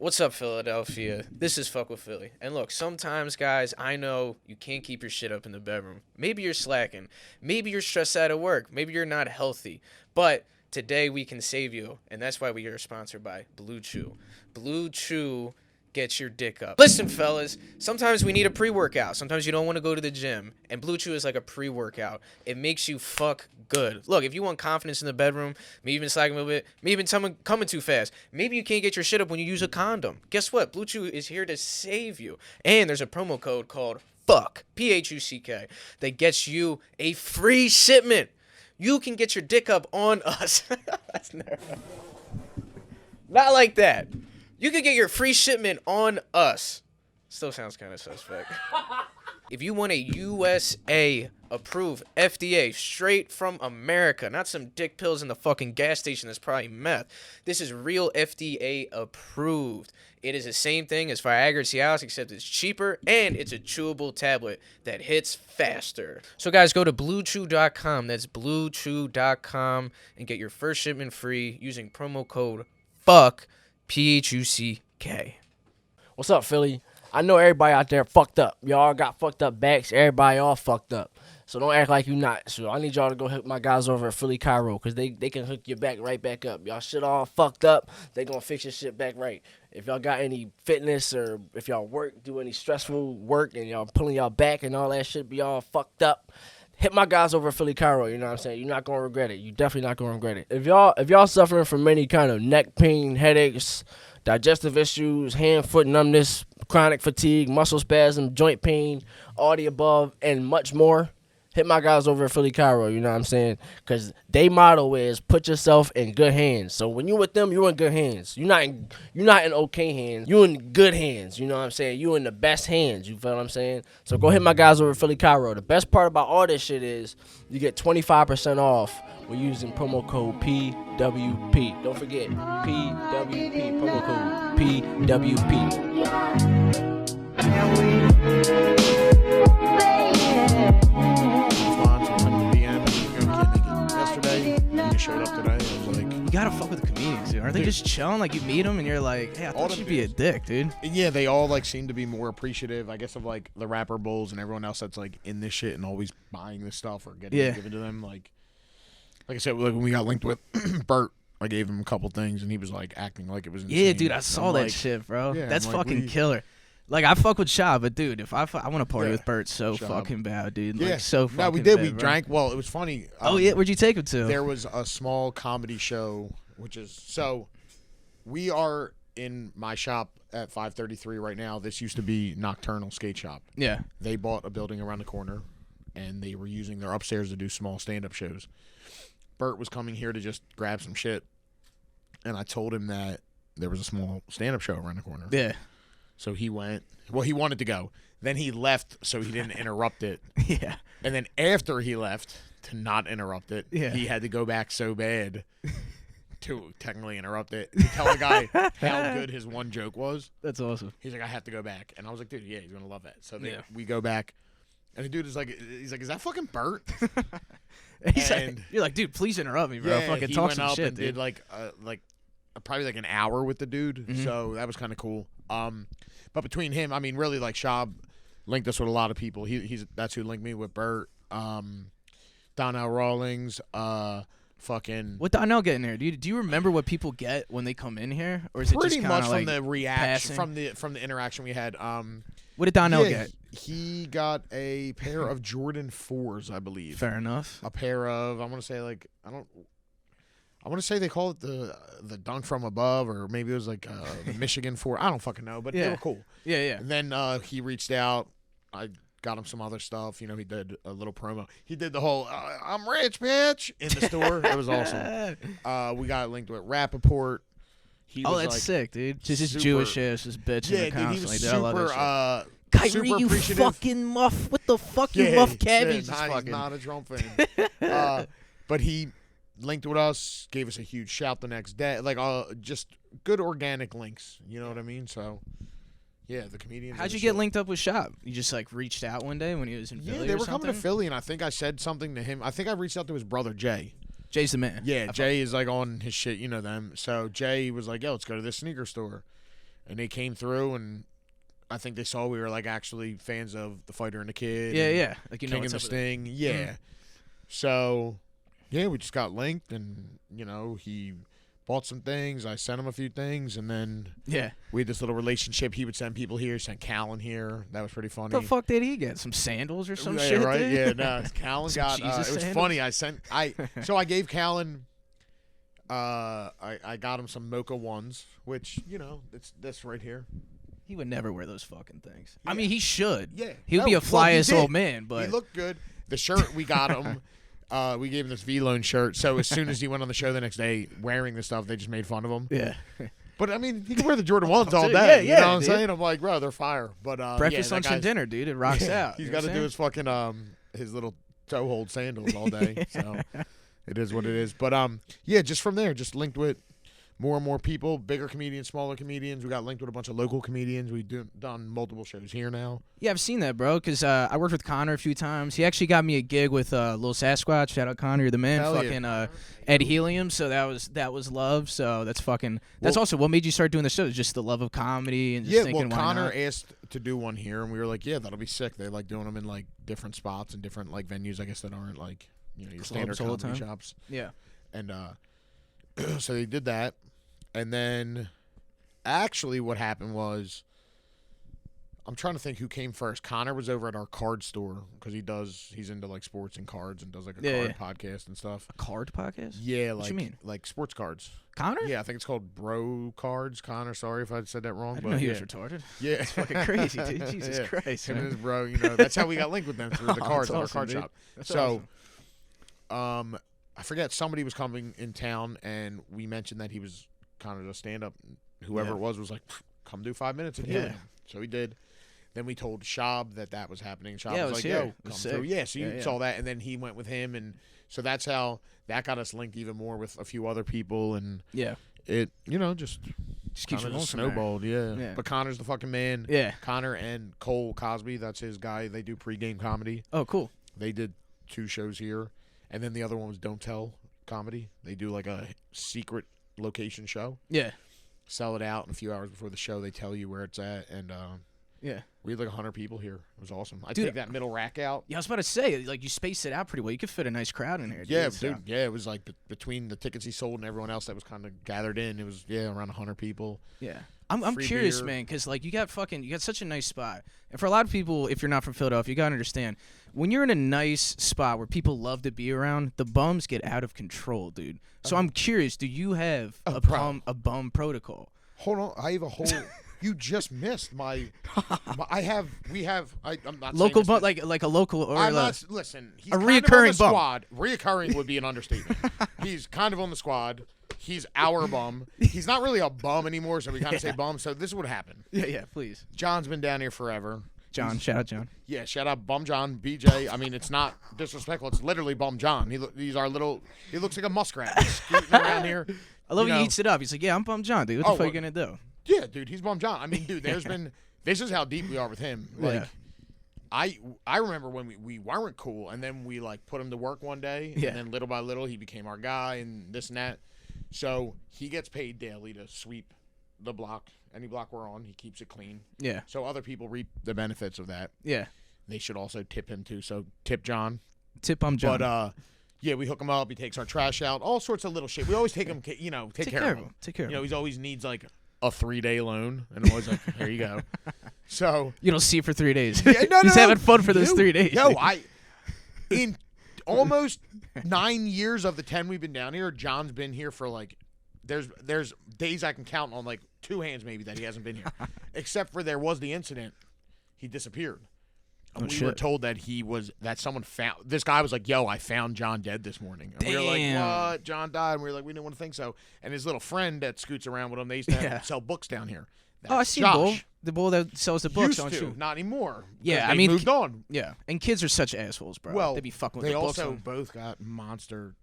What's up, Philadelphia? This is Fuck with Philly. And look, sometimes, guys, I know you can't keep your shit up in the bedroom. Maybe you're slacking. Maybe you're stressed out at work. Maybe you're not healthy. But today we can save you, and that's why we are sponsored by Blue Chew. Blue Chew gets your dick up. Listen, fellas, sometimes we need a pre-workout. Sometimes you don't want to go to the gym, and Blue Chew is like a pre-workout. It makes you fuck good. Look, if you want confidence in the bedroom, maybe even slacking a little bit, maybe even someone coming too fast, maybe you can't get your shit up when you use a condom. Guess what? Blue Chew is here to save you. And there's a promo code called FUCK, P-H-U-C-K, that gets you a free shipment. You can get your dick up on us. That's nervous. Not like that. You can get your free shipment on us. Still sounds kind of suspect. If you want a USA approved FDA straight from America, not some dick pills in the fucking gas station that's probably meth. This is real FDA approved. It is the same thing as Viagra Cialis, except it's cheaper and it's a chewable tablet that hits faster. So guys, go to bluechew.com. That's bluechew.com and get your first shipment free using promo code FUCK. P-H-U-C-K. What's up, Philly? I know everybody out there fucked up. Y'all got fucked up backs. Everybody all fucked up. So don't act like you not. So I need y'all to go hook my guys over at Philly Chiro, because they can hook your back right back up. Y'all shit all fucked up. They gonna fix your shit back right. If y'all got any fitness or if y'all do any stressful work and y'all pulling y'all back and all that shit be all fucked up, hit my guys over at Philly Chiro, you know what I'm saying? You're not going to regret it. You're definitely not going to regret it. If y'all suffering from any kind of neck pain, headaches, digestive issues, hand, foot numbness, chronic fatigue, muscle spasm, joint pain, all the above, and much more, hit my guys over at Philly Chiro, you know what I'm saying? Because they motto is put yourself in good hands. So when you with them, you're in good hands. You're not in okay hands. You in good hands, you know what I'm saying? You in the best hands, you feel what I'm saying? So go hit my guys over at Philly Chiro. The best part about all this shit is you get 25% off when using promo code PWP. Don't forget, PWP, promo code PWP. Showed up today. I was like, You gotta fuck with the comedians, dude. Aren't they just chilling? Like, you meet them and you're like, hey, I thought you'd be a dick, dude. yeah, they all like seem to be more appreciative, I guess, of like the rapper bulls and everyone else that's like in this shit and always buying this stuff or getting it given to them. Like I said, like when we got linked with Bert, I gave him a couple things and he was like acting like it was insane. Yeah, dude, I saw that shit, bro. Yeah, that's I'm like, fucking killer. Like, I fuck with Shaw, but dude, if I want to party with Bert so Shab. fucking bad, dude. Like, Yeah, so fucking no, we did. bad, We bro. drank. Well, it was funny. Oh yeah, where'd you take him to? There was a small comedy show, which is so. We are in my shop at 533 right now. This used to be Nocturnal Skate Shop. Yeah. They bought a building around the corner, and they were using their upstairs to do small stand-up shows. Bert was coming here to just grab some shit, and I told him that there was a small stand-up show around the corner. Yeah. So he went. Well, he wanted to go. Then he left so he didn't interrupt it. Yeah. And then after he left, to not interrupt it, Yeah. he had to go back so bad to technically interrupt it, to tell the guy how good his one joke was. That's awesome. He's like, I have to go back. And I was like, dude, yeah, he's going to love that. So we go back. And the dude is like, is that fucking Bert? You're like, dude, please interrupt me, bro. Yeah, fucking he talk went some up shit, and dude. did like probably like an hour with the dude. Mm-hmm. So that was kind of cool. But between him, I mean, really, like Shab linked us with a lot of people. That's who linked me with Bert, Donnell Rawlings, fucking. What Donnell get in there? Do you remember what people get when they come in here, or is it Pretty just much kind of from like the reaction, passing? from the interaction we had. What did Donnell get? He got a pair of Jordan 4s, I believe. Fair enough. A pair of, I want to say they call it the dunk from above, or maybe it was like the Michigan 4. I don't fucking know, but they were cool. Yeah, yeah. And then he reached out. I got him some other stuff. You know, he did a little promo. He did the whole "I'm rich, bitch" in the store. It was awesome. We got linked with Rappaport. That's like, sick, dude. Just his super, Jewish ass, just bitching. Yeah, dude, he was super. Kyrie, you appreciative. Fucking muff. What the fuck, you muff cabbage? He's not a Trump fan. But he linked with us, gave us a huge shout the next day. Like, just good organic links. You know what I mean? So, yeah, the comedians. How'd you get linked up with Shop? You just, like, reached out one day when he was in Philly? Yeah, they or were something? coming to Philly, and I think I said something to him. I think I reached out to his brother, Jay. Jay's the man. Yeah, Jay is, like, on his shit. You know them. So, Jay was like, yo, let's go to this sneaker store. and they came through, and I think they saw we were like actually fans of the Fighter and the Kid. Yeah, and yeah. Like King and the Sting. Yeah. So, yeah, we just got linked, and he bought some things. I sent him a few things, and then we had this little relationship. He would send people here, send Callan here. That was pretty funny. What the fuck did he get? Some sandals or some yeah, shit? Right? Dude? Yeah, no. Callan got. It was sandals? funny. So I gave Callan. I got him some Mocha ones, which it's this right here. He would never wear those fucking things. Yeah. I mean, he should. Yeah, he would be a fly-ass old man, but he looked good. The shirt we got him. We gave him this V-Lone shirt. So as soon as he went on the show the next day wearing the stuff, they just made fun of him. Yeah. But I mean, he can wear the Jordan 1s all day. Yeah, you know what I'm dude. saying? I'm like, bro, they're fire. But breakfast, lunch, and dinner, dude. It rocks out. He's got to do his fucking his little toe hold sandals all day. So it is what it is. But just from there, just linked with more and more people, bigger comedians, smaller comedians. We got linked with a bunch of local comedians. We've done multiple shows here now. Yeah, I've seen that, bro, because I worked with Connor a few times. He actually got me a gig with Lil Sasquatch. Shout out Connor, you're the man. Hell fucking yeah. Ed Helium, so that was love. So that's also what made you start doing the show, just the love of comedy and just thinking, well, why Connor not? asked to do one here, and we were like, yeah, that'll be sick. They like doing them in like different spots and different like venues, I guess, that aren't like your standard Clubs all the comedy time. shops. Yeah. And so they did that. And then, actually, what happened was, I'm trying to think who came first. Connor was over at our card store because he's into like sports and cards and does like a card podcast and stuff. A card podcast? Yeah, What like you mean? like sports cards. Connor? Yeah, I think it's called Bro Cards. Connor, sorry if I said that wrong, I didn't but know he yeah, was retarded. yeah, It's fucking crazy, dude. Jesus Yeah. Christ, Him and man. his bro, that's how we got linked with them through the Oh, cards that's at our awesome, card dude. shop. That's So, awesome. I forget, somebody was coming in town, and we mentioned that he was kind of a stand-up. Whoever Yeah. it was like, come do 5 minutes and Yeah. hear him. So he did. Then we told Shab that was happening. Shab Yeah, it was was like, here. yo, It was come sick. through. Yeah, so you Yeah. saw that, and then he went with him, and so that's how that got us linked even more with a few other people, and Yeah. it, just Just keeps kinda rolling just from there. snowballed. Yeah. Yeah. But Connor's the fucking man. Yeah. Connor and Cole Cosby, that's his guy. They do pregame comedy. Oh, cool. They did 2 shows here, and then the other one was Don't Tell Comedy. They do like a secret location show. Yeah. Sell it out, and a few hours before the show, they tell you where it's at, and Yeah. we had like 100 people here. It was awesome. I Dude, take that middle rack out. Yeah, I was about to say, like, you spaced it out pretty well. You could fit a nice crowd in here. Dude, Yeah, so. dude. Yeah, it was like between the tickets he sold and everyone else that was kind of gathered in. It was around 100 people. Yeah. I'm Free curious, beer. man, because, like, you got such a nice spot. And for a lot of people, if you're not from Philadelphia, you got to understand, when you're in a nice spot where people love to be around, the bums get out of control, dude. So I'm curious, do you have a bum protocol? Hold on, I have a whole. You just missed my. We have. I'm not Local saying bum, this like a local or I'm a, not. Listen, he's a kind of on reoccurring the bum. squad. Reoccurring would be an understatement. He's kind of on the squad. He's our bum. He's not really a bum anymore, so we kind of say bum. So this is what happened. Yeah, please. John's been down here forever. John, shout out John. Yeah, shout out Bum John, BJ. I mean, it's not disrespectful. It's literally Bum John. He's our little. He looks like a muskrat just scooting around here. I love You he know. eats it up. He's like, yeah, I'm Bum John, dude. What the fuck are you going to do? Yeah, dude, he's Bum John. I mean, dude, there's been. This is how deep we are with him. Like, Yeah. I remember when we weren't cool, and then we like put him to work one day, Yeah. and then little by little he became our guy, and this and that. So he gets paid daily to sweep the block, any block we're on. He keeps it clean. Yeah. So other people reap the benefits of that. Yeah. They should also tip him too. So tip John. Tip Bum John. But yeah, we hook him up. He takes our trash out. All sorts of little shit. We always take him. Take care of him. Take care of him. He always needs like a 3-day loan, and I'm always like, here you go. So You don't see it for 3 days. yeah, no, He's no, having fun for those dude, 3 days. Yo, dude. in almost 9 years of the 10 we've been down here, John's been here for like. There's days I can count on like 2 hands maybe that he hasn't been here, except for there was the incident. He disappeared. And we were shit. told that someone found this guy was like, yo, I found John dead this morning. And we were like, Damn. what? John died. And we were like, we didn't want to think so. And his little friend that scoots around with him, they used to sell books down here. Oh, I That's see Josh. Bull. The bull that sells the books, Used don't to, you? not anymore. Yeah, because I they mean, moved on. Yeah, and kids are such assholes, bro. Well, they be fucking with they the books. also on- both got monster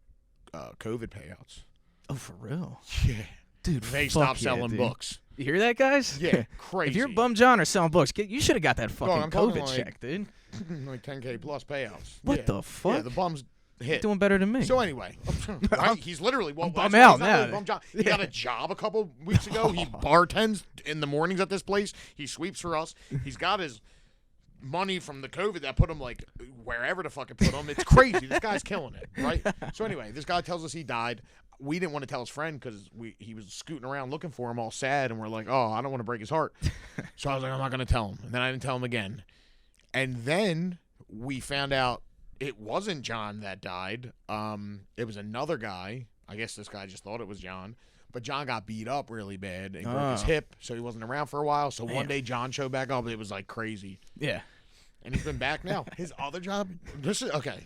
COVID payouts. Oh, for real, Yeah, dude. they fuck stopped yeah, selling dude. books. You hear that, guys? Yeah, crazy. If you're Bum John or selling books, you should have got that fucking I'm talking COVID like- check, dude. like 10K plus payouts. What Yeah. the fuck? Yeah, the bums hit. Doing better than me. So anyway, right? He's literally bum out now. Bum job. He got a job a couple weeks ago. He bartends in the mornings at this place. He sweeps for us. He's got his money from the COVID that put him like wherever the fuck it put him. It's crazy. This guy's killing it, right? So anyway, this guy tells us he died. We didn't want to tell his friend because he was scooting around looking for him all sad, and we're like, oh, I don't want to break his heart. So I was like, I'm not going to tell him. And then I didn't tell him again. And then we found out it wasn't John that died. It was another guy. I guess this guy just thought it was John. But John got beat up really bad and broke his hip, so he wasn't around for a while. So one day John showed back up. It was like crazy. Yeah. And he's been back now. His other job, this is okay.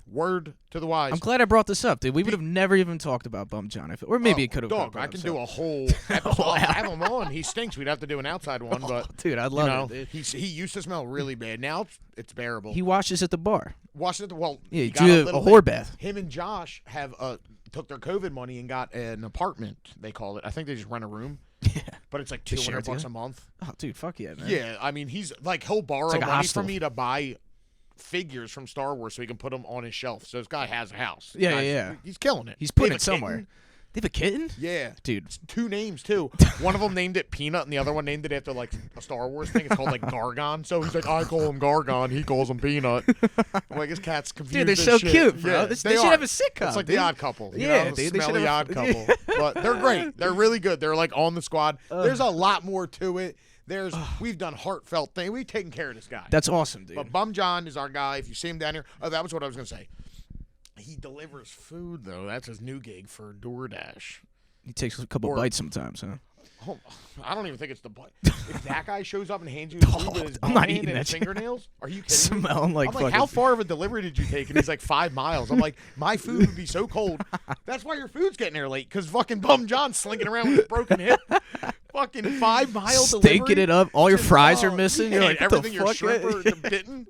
Word to the wise. I'm glad I brought this up, dude. We would have never even talked about Bum John, or maybe it could have. Dog, I can do a whole episode. I have him on. He stinks. We'd have to do an outside one, but dude, I love it. Dude. He used to smell really bad. Now it's bearable. He washes at the bar. Washed it. Well, Yeah, he do got a whore bath. Him and Josh have took their COVID money and got an apartment. They call it. I think they just rent a room. Yeah, but it's like Just share it $200 a together? month. Oh, dude, fuck yeah, man. Yeah, I mean he's like he'll borrow like a money hostel. from me to buy figures from Star Wars so he can put them on his shelf. So this guy has a house. Yeah, Guy's- yeah. He's killing it. He's They putting have it a somewhere. kitten. They have a kitten, Yeah. dude. It's 2 names too. One of them named it Peanut, and the other one named it after like a Star Wars thing. It's called like Gargon. So he's like, I call him Gargon, he calls him Peanut. I'm like, his cat's confused. Dude, they're as so shit. cute, bro. Yeah, they they should are. have a sitcom. It's like dude. the Odd Couple. You Yeah, know, dude, they should smelly have Odd Couple. But they're great. They're really good. They're like on the squad. There's a lot more to it. We've done heartfelt things. We've taken care of this guy. That's awesome, dude. But Bum John is our guy. If you see him down here, oh, that was what I was gonna say. He delivers food though. That's his new gig for DoorDash. He takes a couple bites sometimes, huh? Oh, I don't even think it's the butt. If that guy shows up and hands you his food with his I'm bum not hand eating and that his shit. fingernails, are you kidding me? Smelling like I'm like, fucking. how far of a delivery did you take? And he's like 5 miles. I'm like, my food would be so cold. That's why your food's getting there late, because fucking Bum John's slinking around with his broken hip. Fucking 5 mile delivery. Staking it up. All your Just, fries are missing. yeah, You're like, what everything the your fuck? shrimp are bitten.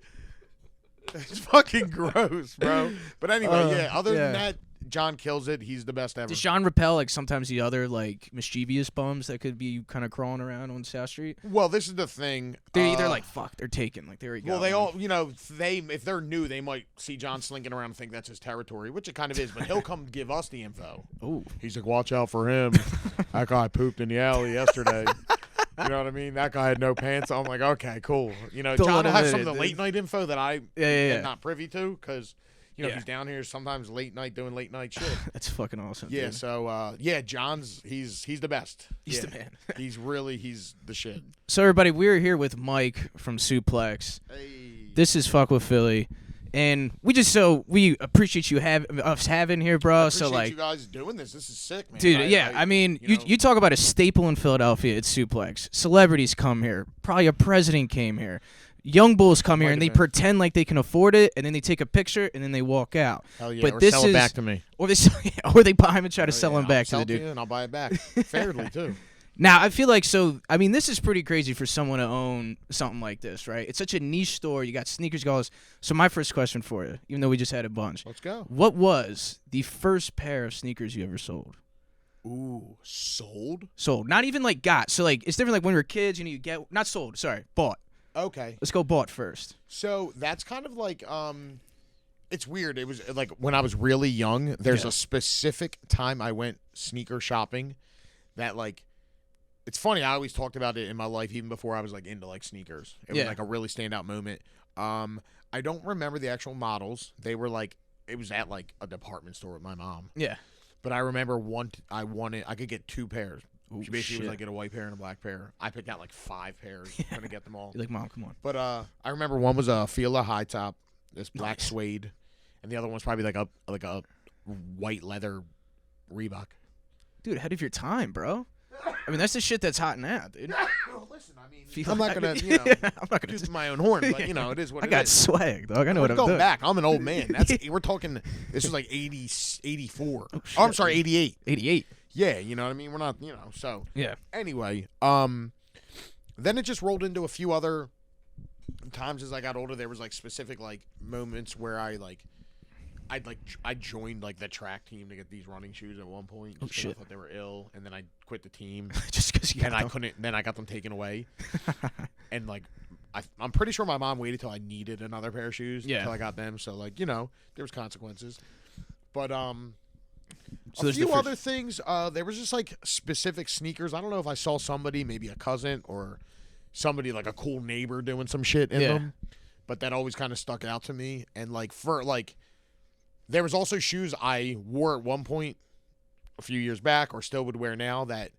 It's fucking gross, bro. But anyway, yeah. Other than that, John kills it. He's the best ever. Does Sean repel like sometimes the other like mischievous bums that could be kind of crawling around on South Street? Well, this is the thing. They're either like fuck, they're taken. Like there you go. Well, they all, you know, if they're new, they might see John slinking around and think that's his territory, which it kind of is. But he'll come give us the info. Oh, He's like, watch out for him. That guy pooped in the alley yesterday. You know what I mean? That guy had no pants. I'm like, okay, cool. You know, Don't John let will him have in some it, of the dude. late night info that I Yeah. am not privy to because, you know, Yeah. he's down here sometimes late night doing late night shit. that's fucking awesome. Yeah, dude. so John's he's the best. He's Yeah. the man. he's the shit. So everybody, we're here with Mike from Suplex. Hey. This is Fuck with Philly, and we appreciate you having here, bro. I So appreciate like, you guys doing this. This is sick, man. dude, I mean, you know- you talk about a staple in Philadelphia. It's Suplex. Celebrities come here. Probably a president came here. Young bulls come here Might and have they been. pretend like they can afford it, and then they take a picture and then they walk out. Hell yeah, but or this sell it is- back to me. Or they buy him and try to Oh, sell yeah, him back to I'll the sell dude. you and I'll buy it back fairly too. Now, I feel like I mean, this is pretty crazy for someone to own something like this, right? It's such a niche store. You got sneakers goes. So my first question for you, even though we just had a bunch, Let's go. what was the first pair of sneakers you ever sold? Ooh, sold? Sold. Not even like got. So like it's different like when we were kids, you get not sold, sorry, bought. Okay. Let's go bought first. So that's kind of like it's weird. It was like when I was really young, there's Yeah. a specific time I went sneaker shopping that like it's funny, I always talked about it in my life even before I was like into like sneakers. It Yeah. was like a really standout moment. I don't remember the actual models. They were like it was at like a department store with my mom. Yeah. But I remember I could get 2 pairs. Ooh, She basically shit. was like, get a white pair and a black pair. I picked out like 5 pairs. Trying to get them all. You're like, Mom, come on. But I remember one was a Fila high top, this black Nice. suede, and the other one's probably like a white leather Reebok. Dude, ahead of your time, bro. I mean, that's the shit that's hot now, dude. Well, listen, I mean, Fila- I'm not gonna, I'm not gonna. toot my own horn, but you know, it is what I it got is. swag, dog. I know what I'm Going doing. back, I'm an old man. We're talking. This was like 80, 84. Oh, I'm shit, sorry, 88. 88. Yeah, you know what I mean. We're not, you know. So Yeah. anyway, then it just rolled into a few other times as I got older. There was like specific like moments where I joined like the track team to get these running shoes at one point. Oh, just 'cause shit. I thought they were ill, and then I quit the team, Just because you and I got couldn't. Then I got them taken away, and like I'm pretty sure my mom waited till I needed another pair of shoes Yeah. until I got them. So like, there was consequences. But So a there's the few first- other things. There was just like specific sneakers. I don't know if I saw somebody, maybe a cousin or somebody like a cool neighbor doing some shit in them, but that always kind of stuck out to me. And like there was also shoes I wore at one point a few years back or still would wear now that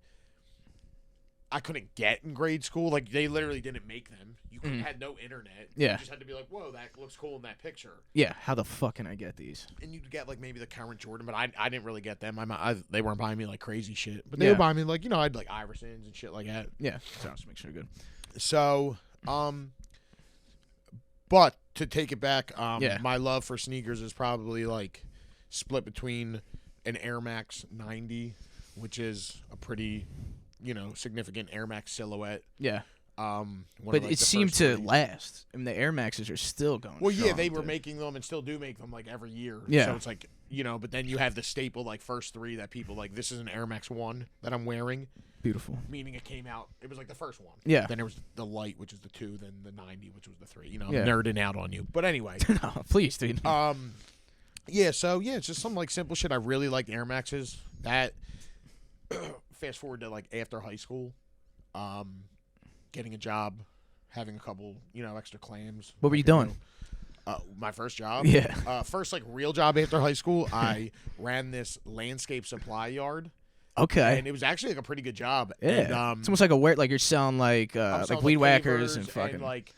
I couldn't get in grade school. Like they literally didn't make them. You had no internet. Yeah. You just had to be like, whoa, that looks cool in that picture. Yeah. How the fuck can I get these? And you'd get like maybe the current Jordan, but I didn't really get them. They weren't buying me like crazy shit, but they were buying me like I'd like Iversons and shit like that. Yeah. So just make sure you're good. So but to take it back, Yeah. my love for sneakers is probably like split between an Air Max 90, which is a pretty significant Air Max silhouette. Yeah. One But of, like, it the seemed first to three. last. I mean, the Air Maxes are still going. Well, yeah, strong, they were dude. making them and still do make them like every year. Yeah. So it's like, but then you have the staple like first three that people like, this is an Air Max 1 that I'm wearing, Beautiful. meaning it came out, it was like the first one. Yeah. Then there was the light, which is the 2, then the 90, which was the 3. I'm Yeah. nerding out on you. But anyway. No, please, dude. Yeah, so yeah, it's just some like simple shit. I really liked Air Maxes. That fast forward to like after high school, getting a job, having a couple, extra clams. What were you doing? My first job. Yeah. First like real job after high school, I ran this landscape supply yard, Okay. and it was actually like a pretty good job. Yeah. And, It's almost like like you're selling like I was selling, weed like, whackers pavers and fucking. like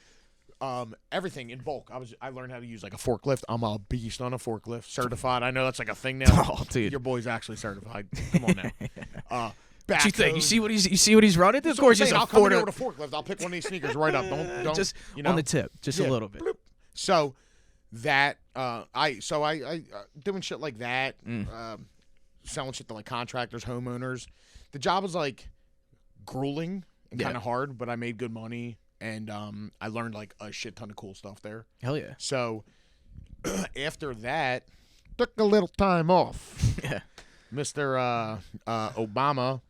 everything in bulk. I learned how to use like a forklift. I'm a beast on a forklift, certified. I know that's like a thing now. Oh, dude. Your boy's actually certified. Come on now. What you think? backhoes. You see what he's running? Of That's what course, I'm he's saying. a I'll come in here Ford. with a forklift. I'll pick one of these sneakers right up. Don't Just on the tip, just Yeah. a little bit. Bloop. So that I doing shit like that, selling shit to like contractors, homeowners. The job was like grueling and Yeah. kind of hard, but I made good money and I learned like a shit ton of cool stuff there. Hell yeah. So after that, took a little time off. Yeah. Mr. Obama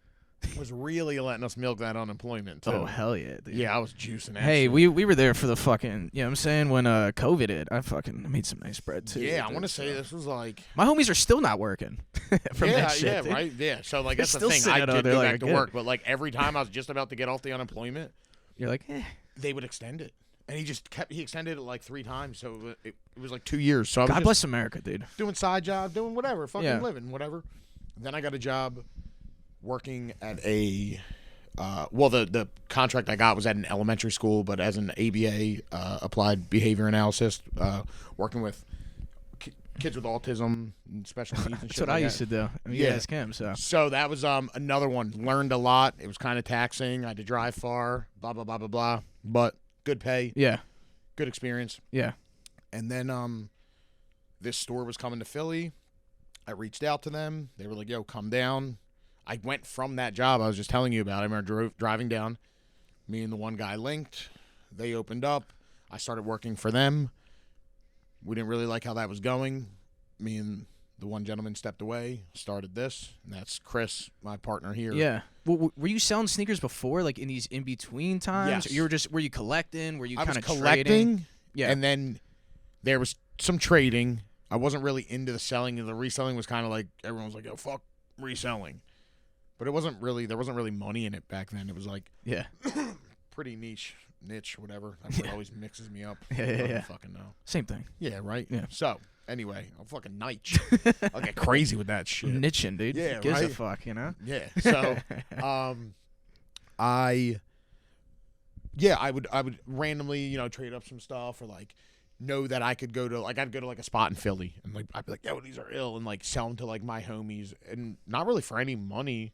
was really letting us milk that unemployment too. Oh hell yeah, dude. Yeah, I was juicing that. Hey, shit. we were there for the fucking. You know what I'm saying? When COVID hit, I fucking made some nice bread too. Yeah, I dude, want to say so. this was like. My homies are still not working from Yeah, that shit. yeah, dude. right. Yeah, so like They're that's the still thing. sitting I out did there go like, back to good. work, but like every time I was just about to get off the unemployment, You're like, they would extend it, and he extended it like 3 times, so it was like 2 years. So I was God just bless America, dude. doing side job, doing whatever, fucking Yeah. living, whatever. Then I got a job working at a. The contract I got was at an elementary school, but as an ABA, applied behavior analysis, working with kids with autism and special needs and That's shit what like I used that. to do. I mean, Yeah. yeah, ask him. So So that was another one. Learned a lot. It was kind of taxing. I had to drive far. Blah blah blah blah blah. But good pay, yeah, good experience. yeah, And then this store was coming to Philly. I reached out to them. They were like, "Yo, come down." I went from that job I was just telling you about. I remember driving down. Me and the one guy linked. They opened up. I started working for them. We didn't really like how that was going. Me and the one gentleman stepped away, started this, and that's Chris, my partner here. yeah. Well, were you selling sneakers before, like in these in between times? Yes. Or you were you collecting? Were you I was kind of collecting, trading? Yeah. and then there was some trading. I wasn't really into the selling, and the reselling was kind of like everyone was like, "Yo, fuck reselling," but there wasn't really money in it back then. It was like Yeah. pretty niche, whatever. That word always mixes me up. Yeah, yeah, I don't yeah. fucking know. Same thing. Yeah, right. Yeah. So anyway, I'm fucking niche. I'll get crazy with that shit. Niching, dude. Yeah, Who gives a right? fuck, you know? Yeah. So, I would randomly, trade up some stuff or like know that I could go to I'd go to like a spot in Philly and like I'd be like, yo, these are ill, and like sell them to like my homies and not really for any money,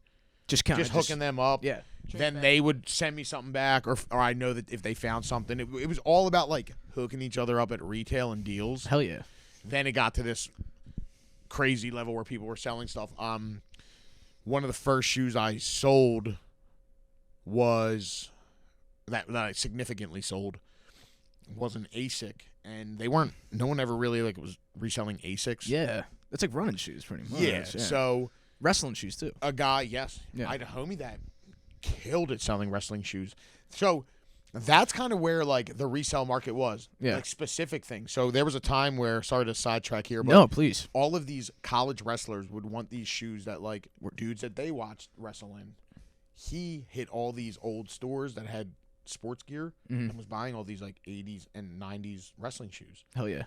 Just kind of just hooking them up. Yeah. Then they would send me something back, or I know that if they found something, it was all about like hooking each other up at retail and deals. Hell yeah. Then it got to this crazy level where people were selling stuff. One of the first shoes I sold was that I significantly sold was an ASIC, and they weren't. No one ever really like was reselling ASICs. Yeah. It's like running shoes, pretty much. Yeah. So wrestling shoes too. a guy, yes, Yeah. I had a homie that killed it selling wrestling shoes. So That's kind of where like the resale market was. Yeah. Like specific things. So there was a time where, sorry to sidetrack here, but No, please. all of these college wrestlers would want these shoes that like were dudes that they watched wrestle in. He hit all these old stores that had sports gear and was buying all these like 80s and 90s wrestling shoes. Hell yeah.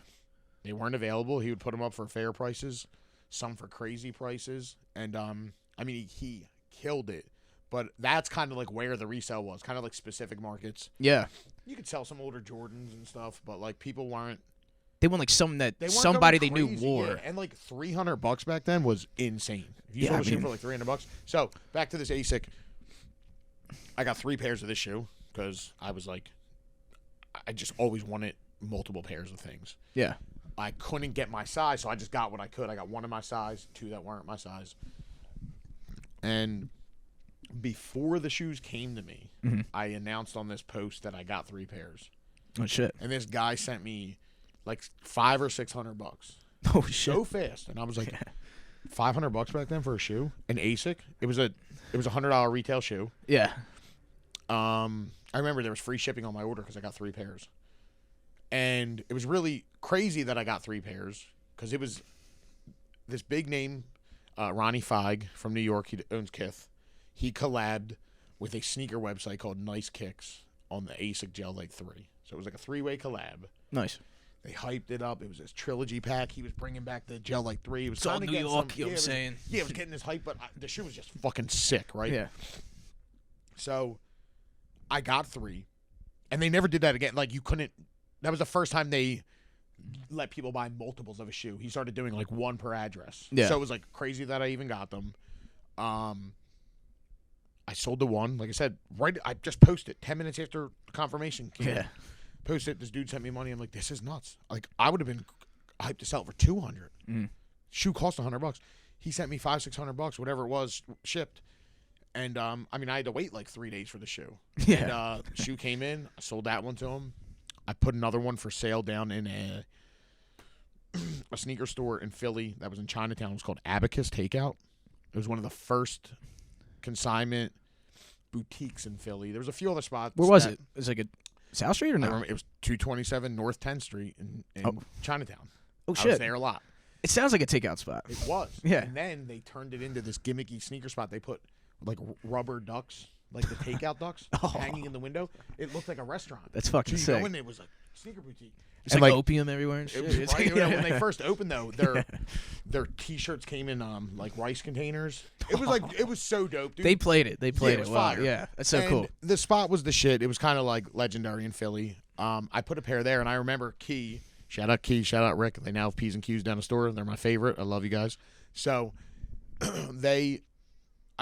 They weren't available. He would put them up for fair prices, some for crazy prices, and I mean he killed it. But that's kind of like where the resale was, kind of like specific markets. Yeah. You could sell some older Jordans and stuff, but like people weren't. They want like something that They weren't somebody they going knew crazy, wore. yeah. And like $300 back then was insane. If you sold a shoe for like $300. So back to this ASIC. I got 3 pairs of this shoe because I was like, I just always wanted multiple pairs of things. Yeah. I couldn't get my size, so I just got what I could. I got 1 in my size, 2 that weren't my size. And before the shoes came to me, I announced on this post that I got 3 pairs. Oh shit. And this guy sent me like $500 or $600. Oh shit. So fast. And I was like, $500 back then for a shoe? An ASIC? It was a $100 retail shoe. Yeah. I remember there was free shipping on my order because I got 3 pairs. And it was really crazy that I got 3 pairs because it was this big name, Ronnie Feig from New York. He owns Kith. He collabed with a sneaker website called Nice Kicks on the ASIC Gel Light 3. So it was like a 3-way collab. Nice. They hyped it up. It was this trilogy pack. He was bringing back the Gel Light 3. It was It's all kinda New getting York, you know what I'm saying? Yeah, it was getting this hype, but the shoe was just fucking sick, right? Yeah. So I got 3, and they never did that again. Like, you couldn't. That was the first time they let people buy multiples of a shoe. He started doing like 1 per address. Yeah. So it was like crazy that I even got them. I sold the 1. Like I said, I just posted 10 minutes after confirmation came in. Posted. This dude sent me money. I'm like, this is nuts. Like, I would have been hyped to sell it for $200. Shoe cost $100. He sent me $500-$600, whatever it was, shipped. And I mean, I had to wait like 3 days for the shoe. Yeah. And the shoe came in. I sold that one to him. I put another one for sale down in a sneaker store in Philly that was in Chinatown. It was called Abacus Takeout. It was one of the first consignment boutiques in Philly. There was a few other spots. Where was it? It was like a South Street or I no? remember it was 227 North 10th Street in Chinatown. Oh I shit. was there a lot. It sounds like a takeout spot. It was. Yeah. And then they turned it into this gimmicky sneaker spot. They put like rubber ducks, like the takeout ducks, hanging in the window. It looked like a restaurant. That's fucking So you sick. go in, it was a sneaker boutique. It's And, like opium everywhere and it shit. was It's- right, when they first opened though, their T-shirts came in like rice containers. It was like it was so dope, dude. They played it. They played it it was well. fire. Yeah. That's so And cool. The spot was the shit. It was kind of like legendary in Philly. I put a pair there, and I remember Key. Shout out Key. Shout out Rick. They now have P's and Q's down the store. They're my favorite. I love you guys. So I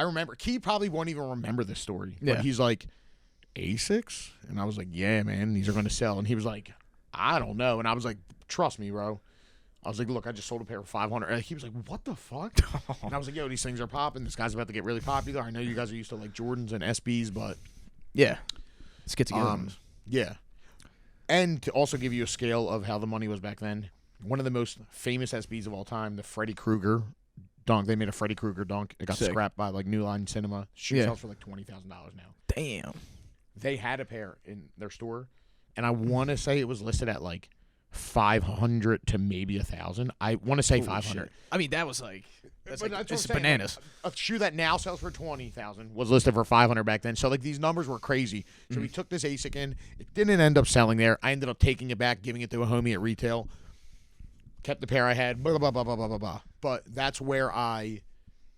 remember Key probably won't even remember this story. But Yeah. he's like, ASICs? And I was like, yeah, man, these are going to sell. And he was like, I don't know. And I was like, trust me, bro. I was like, look, I just sold a pair for $500. And he was like, what the fuck? And I was like, yo, these things are popping. This guy's about to get really popular. I know you guys are used to like Jordans and SBs, but Yeah. Let's get together. yeah. And to also give you a scale of how the money was back then, one of the most famous SBs of all time, the Freddy Krueger dunk. They made a Freddy Krueger dunk. It got Sick. scrapped by like New Line Cinema. Shoe Yeah. sells for like $20,000 now. Damn. They had a pair in their store, and I want to say it was listed at like 500 to maybe 1,000. I want to say Holy 500. shit. I mean, that was like that's But like what it's I'm saying, bananas. like, a shoe that now sells for 20,000 was listed for 500 back then. So like these numbers were crazy. So we took this ASIC in. It didn't end up selling there. I ended up taking it back, giving it to a homie at retail. Kept the pair I had. Blah blah blah blah blah blah blah. But that's where I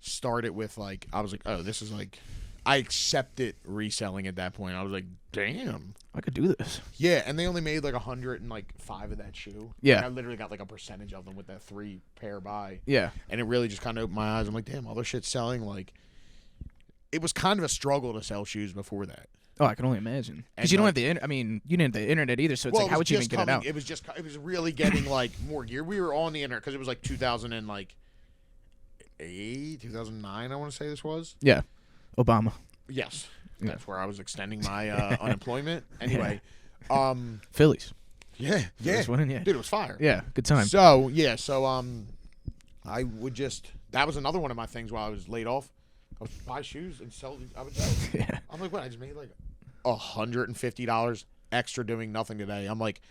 started with like I was like, oh, this is like I accepted reselling at that point. I was like, damn. I could do this. Yeah, and they only made like 105 of that shoe. Yeah. Like, I literally got like a percentage of them with that 3 pair buy. Yeah. And it really just kind of opened my eyes. I'm like, damn, all this shit's selling. Like, it was kind of a struggle to sell shoes before that. Oh, I can only imagine. And, Because you don't like- have the I mean, you didn't have the internet either, so it's like, it how was would you even just get it coming- out? It was really getting like more gear. We were on the internet because it was like 2008, 2009. I want to say this was. Yeah. Obama. Yes, Yeah. that's where I was extending my unemployment. Anyway, Phillies. yeah, Phillies winning, yeah. dude, it was fire. Yeah. Good time. So I would just that was another one of my things while I was laid off. I would buy shoes and sell. I would. Yeah. I'm like, what? I just made like $150 extra doing nothing today. I'm like,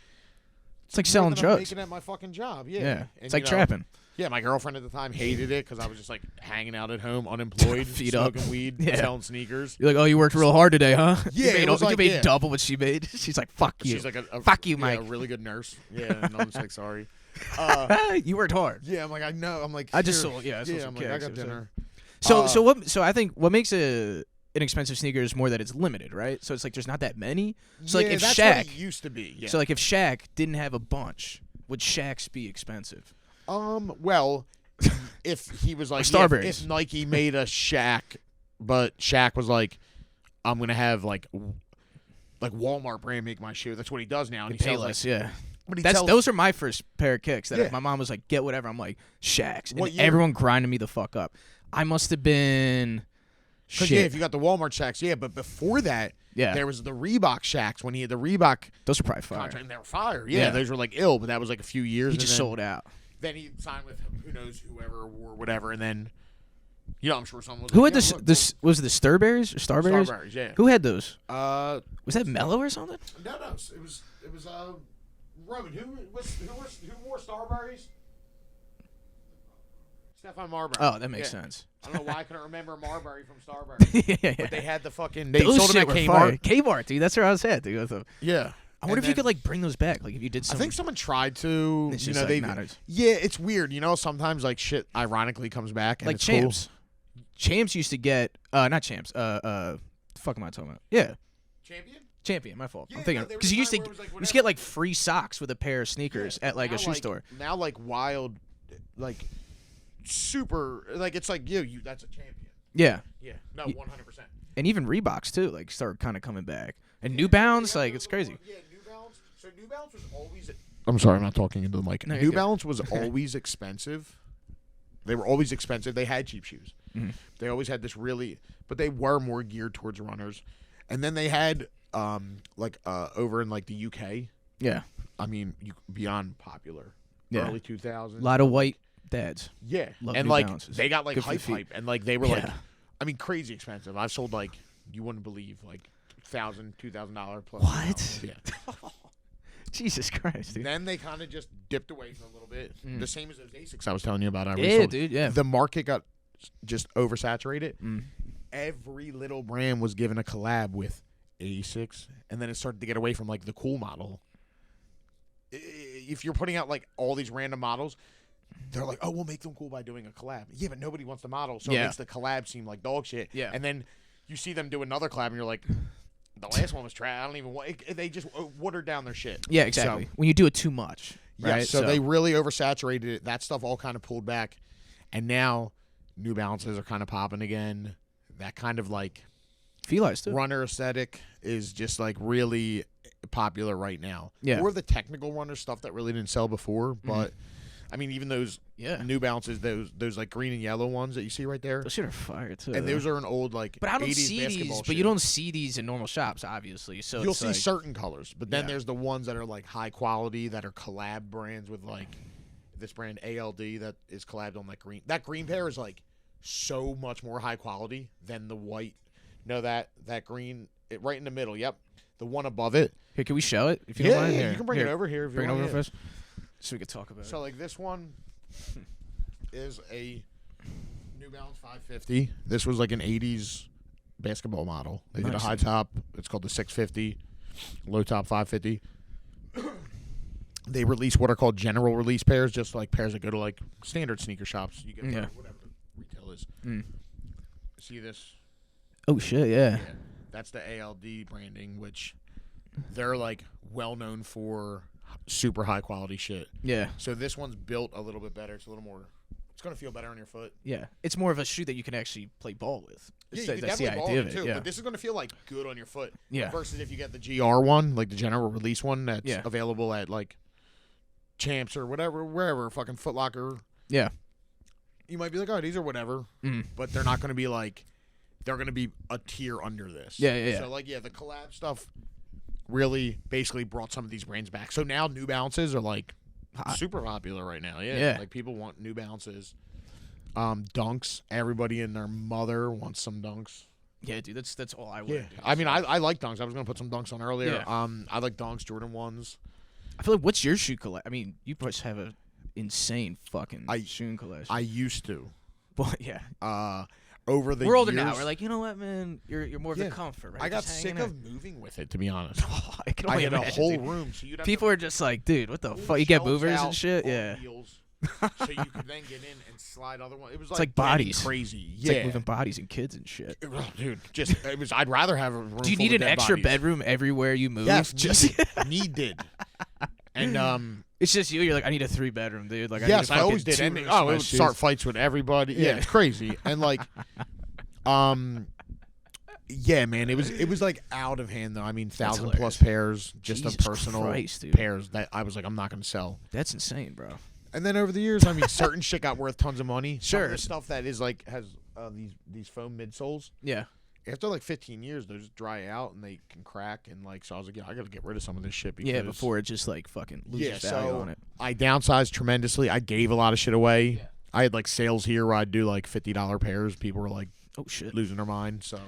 It's like more selling than I'm drugs. making at my fucking job. Yeah. Yeah. And, It's like you know, trapping. Yeah, my girlfriend at the time hated it because I was just like hanging out at home, unemployed, Feet up. smoking weed, Yeah. selling sneakers. You're like, oh, you worked real hard today, huh? Yeah, you made, it was like, you made yeah. double what she made. She's like, fuck you. She's like Fuck you, yeah, Mike. a really good nurse. Yeah, and I'm just like, sorry. You worked hard. Yeah, I'm like, I know. I'm like, I just here. sold. Yeah, I sold some I'm like, I kicks. got dinner. So I think what makes an expensive sneaker is more that it's limited, right? So it's like there's not that many. So like if that's Shaq, what it used to be. Yeah. so like if Shaq didn't have a bunch, would Shaq's be expensive? Well, if he was like, Starberries. if Nike made a Shaq, but Shaq was like, I'm gonna have like Walmart brand make my shoe. That's what he does now. And he sells Payless, like, yeah. but he That's sells, those are my first pair of kicks. That Yeah. if my mom was like, get whatever, I'm like, Shaq's, and What year? everyone grinded me the fuck up. I must have been. Because Shit. yeah, if you got the Walmart Shaqs, yeah. But before that, Yeah. there was the Reebok Shaqs when he had the Reebok Those are probably fire. contract. And they were fire. Yeah, Yeah. those were like ill, but that was like a few years. He and just then, sold out. Then he signed with who knows whoever or whatever, and then I'm sure someone was Who like, had yeah, this? look, This was the Starberries or Starberries? Starberries, yeah. Who had those? Was Was that Mellow or something? no, it was Roman. Who wore Starberries? Stefan Marbury. Oh, that makes Yeah. sense. I don't know why I couldn't remember Marbury from Starberry. yeah. But they had the fucking. They Those sold them shit at were Kmart. fire. Kmart, dude. That's where I was at, dude. Yeah. I wonder And if you then- could like bring those back. Like if you did I some. think someone tried to. It's You just know, like, they. nah, there's- Yeah, it's weird. You know, sometimes like shit ironically comes back and like it's Champs. Champs used to get not Champs. The fuck am I talking about? Yeah. Cool. Champion. Champion. My fault. Yeah, I'm thinking no, there because was you a used to time where it was, like, you used to get like free socks with a pair of sneakers Yeah, at like now, a shoe store. Now, like wild, like super, like it's like you. That's a champion. Yeah. Yeah. No, 100%. And even Reeboks too, like started kind of coming back. And New Balance, like it's crazy. Yeah, New Balance. So New Balance was always. I'm sorry, I'm not talking into the mic. No, you're New good. Balance was always expensive. They were always expensive. They had cheap shoes. Mhm. They always had this really, but they were more geared towards runners. And then they had over in like the UK. Yeah. I mean, beyond popular. Yeah. Early 2000s. A lot of white dads. Yeah, Love and New like Balances. they got like Good for the hype, feet. and like they were like, Yeah. I mean, crazy expensive. I've sold like you wouldn't believe like $1,000-$2,000 plus. What? Yeah. Jesus Christ, dude. Then they kind of just dipped away for a little bit. Mm. The same as those Asics I was telling you about. I Yeah, resold. dude. Yeah. The market got just oversaturated. Mm. Every little brand was given a collab with Asics, and then it started to get away from like the cool model. If you're putting out like all these random models, they're like, oh, we'll make them cool by doing a collab. Yeah, but nobody wants the model, so Yeah. it makes the collab seem like dog shit. Yeah. And then you see them do another collab, and you're like, the last one was trash. I don't even want. They just watered down their shit. Yeah, exactly. So, When you do it too much, right? yeah, so they really oversaturated it. That stuff all kind of pulled back, and now New Balances are kind of popping again. That kind of like Feli's too. runner aesthetic is just like really popular right now. Yeah. Or the technical runner stuff that really didn't sell before, but I mean, even those Yeah. New Balances, those like green and yellow ones that you see right there, Those shit are fire too. and those are an old like. But I don't 80s see these. basketball But shoe. you don't see these in normal shops, obviously. So You'll it's see like, certain colors, but then Yeah. there's the ones that are like high quality that are collab brands with like this brand ALD that is collabed on that green. That green pair is like so much more high quality than the white. No, that green right in the middle. Yep, the one above it. Here, can we show it? If you Yeah, don't mind, yeah, Here, you can bring here. it over here if you Bring it want. over yeah. first, so we could talk about So it. like this one is a New Balance 550. This was like an 80s basketball model. They did a Nice. high top. It's called the 650. Low top 550. They release what are called general release pairs, just like pairs that go to like standard sneaker shops. You get Yeah. whatever the retail is. Mm. See this? Oh shit, yeah. Yeah. That's the ALD branding, which they're like well known for super high quality shit. Yeah, So this one's built a little bit better. It's a little more. It's gonna feel better on your foot. yeah. It's more of a shoe that you can actually play ball with. Yeah, you That's can the definitely ball idea in of it it. too. Yeah. But this is gonna feel like good on your foot. Yeah. Versus if you get the GR one, like the general release one that's Yeah. available at like Champs or whatever, wherever, fucking Foot Locker. Yeah. You might be like, oh, these are whatever, Mm. but they're not gonna be like. They're gonna be a tier under this. Yeah, yeah, yeah. So like, yeah, the collab stuff really basically brought some of these brands back. So now New Balances are like Hot. super popular right now. Yeah. Yeah. Like people want New Balances. Dunks. Everybody and their mother wants some Dunks. Yeah, dude, that's all I wear. Yeah, Dude. I mean, I like dunks. I was gonna put some dunks on earlier. Yeah. I like dunks, Jordan 1s. I feel like what's your shoe collection? I mean, you probably have a insane fucking shoe collection. I used to. But yeah. Over the We're older years, now. We're like, you know what, man? You're more of the comfort, right? I got Just sick hanging of moving with it, to be honest. out. I can I only had a imagine, whole dude. room, so you'd have People are just like, dude, what the fuck? You get movers and shit? Yeah. Wheels, so you could then get in and slide other ones. It was It's like like bodies. crazy. It's like moving bodies and kids and shit. Dude, it was. I'd rather have a room. Do you full need of an dead extra bodies. bedroom everywhere you move? Yes, just needed. And it's just you. You're like, I need a 3-bedroom, dude. Like, yes, I, need I always did. two And rooms it for my would shoes. start fights with everybody. Yeah, it's crazy. And like, yeah, man, it was like out of hand though. I mean, 1,000+ pairs, just Jesus of personal Christ, dude. pairs that I was like, I'm not gonna sell. That's insane, bro. And then over the years, I mean, certain shit got worth tons of money. Some of Sure. the stuff that is like has these foam midsoles. Yeah. After like 15 years, they just dry out and they can crack. And like, so I was like, yeah, I gotta get rid of some of this shit. Because, Yeah, before it just like fucking loses value on it. I downsized tremendously. I gave a lot of shit away. Yeah. I had like sales here where I'd do like $50 pairs. People were like, Oh shit. losing their mind. So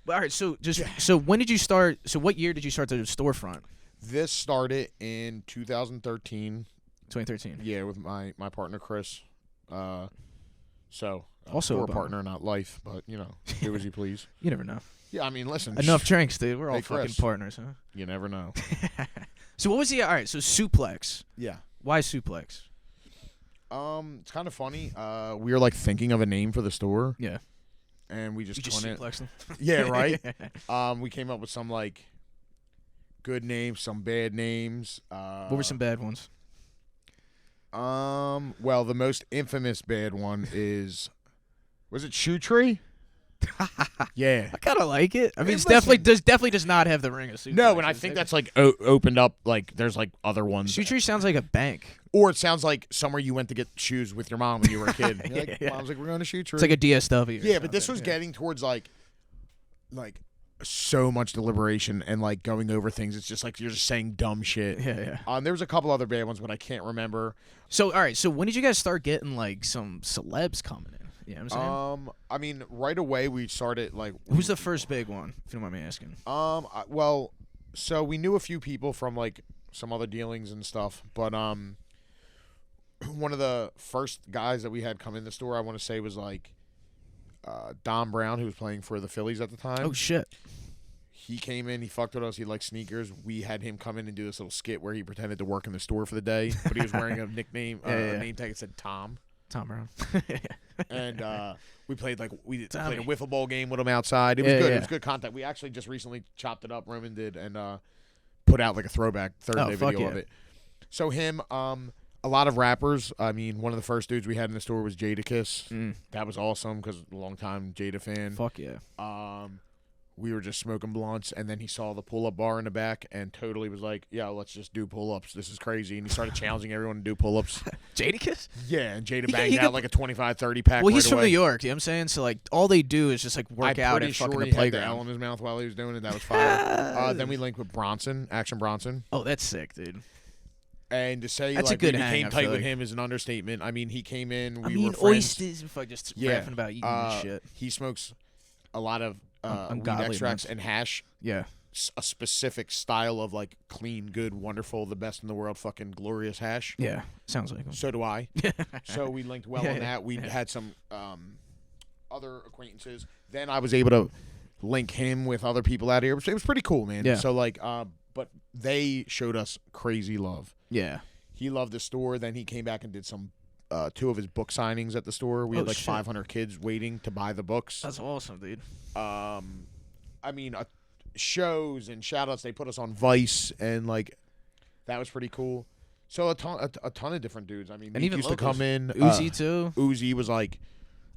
All right, so so when did you start? So what year did you start the storefront? this started in 2013. 2013. Yeah, with my partner Chris. So Also we're a a bummer. partner, not life, but you know, do as you please. You never know. Yeah, I mean, listen, Enough drinks, dude. We're all Hey, fucking Chris. partners, huh? you never know. So what was the? All right, so Suplex. Yeah. Why Suplex? It's kind of funny. We were like thinking of a name for the store, Yeah. and we just You just couldn't. suplex them. Yeah, right. We came up with some like good names, some bad names. What were some bad ones? Well, the most infamous bad one was it Shoe Tree? Yeah. I kind of like it. I mean, Hey, it's listen. definitely does not have the ring of Suplex. No, and I think that's like opened up. Like, there's like other ones, Shoe Tree sounds like a bank. or it sounds like somewhere you went to get shoes with your mom when you were a kid. You're like, Yeah. Mom's like, we're going to Shoe Tree. It's like a DSW. or Yeah, but this something, was yeah. getting towards like so much deliberation and like going over things. It's just like you're just saying dumb shit. Yeah, yeah. There was a couple other bad ones, but I can't remember. So all right, so when did you guys start getting like some celebs coming in? You know what I'm saying? I mean, right away we started like. Who's the first big one? If you don't mind me asking. Well, so we knew a few people from like some other dealings and stuff, but one of the first guys that we had come in the store, I want to say, was like Don Brown, who was playing for the Phillies at the time. Oh shit. He came in, he fucked with us, he liked sneakers. We had him come in and do this little skit where he pretended to work in the store for the day, but he was wearing a nickname, Yeah. name tag that said Tom. Tom Brown. And we played played a Tommy. wiffle ball game with him outside. It was Yeah, good. yeah. It was good content. We actually just recently chopped it up. Roman did, and put out like a throwback Thursday fuck video of yeah. it. So him, a lot of rappers. I mean, one of the first dudes we had in the store was Jadakiss. That was awesome because a long time Jada fan. Fuck yeah. We were just smoking blunts, and then he saw the pull-up bar in the back and totally was like, yeah, let's just do pull-ups. This is crazy. And he started challenging everyone to do pull-ups. Jadakiss? Yeah, and Jada He banged got- out like a 25, 30 pack. Well, he's right from away. New York. You know what I'm saying? So like all they do is just like work I'm out pretty at sure fucking the he had the L playground. in his mouth while he was doing it. That was fire. Then we linked with Bronson, Action Bronson. Oh, that's sick, dude. And to say That's a like good we hang, became I tight feel with like. him is an understatement. I mean, he came in, I we mean, were friends. oysters and fuck, just Yeah. rapping about eating and shit. He smokes a lot of weed ungodly extracts amounts. and hash. Yeah. A specific style of like clean, good, wonderful, the best in the world, fucking glorious hash. Yeah. Sounds like him. So do I. So we linked well Yeah, on yeah, that. We yeah. had some other acquaintances. Then I was able to link him with other people out here, which it was pretty cool, man. Yeah. So like, but they showed us crazy love. Yeah. He loved the store. Then he came back and did some 2 of his book signings at the store. We Oh, had like shit. 500 kids waiting to buy the books. That's awesome, dude. I mean, shows and shout outs. They put us on Vice, and like that was pretty cool. So a ton of different dudes. I mean, And Meek even used locals. to come in. Uzi too. Uzi was like,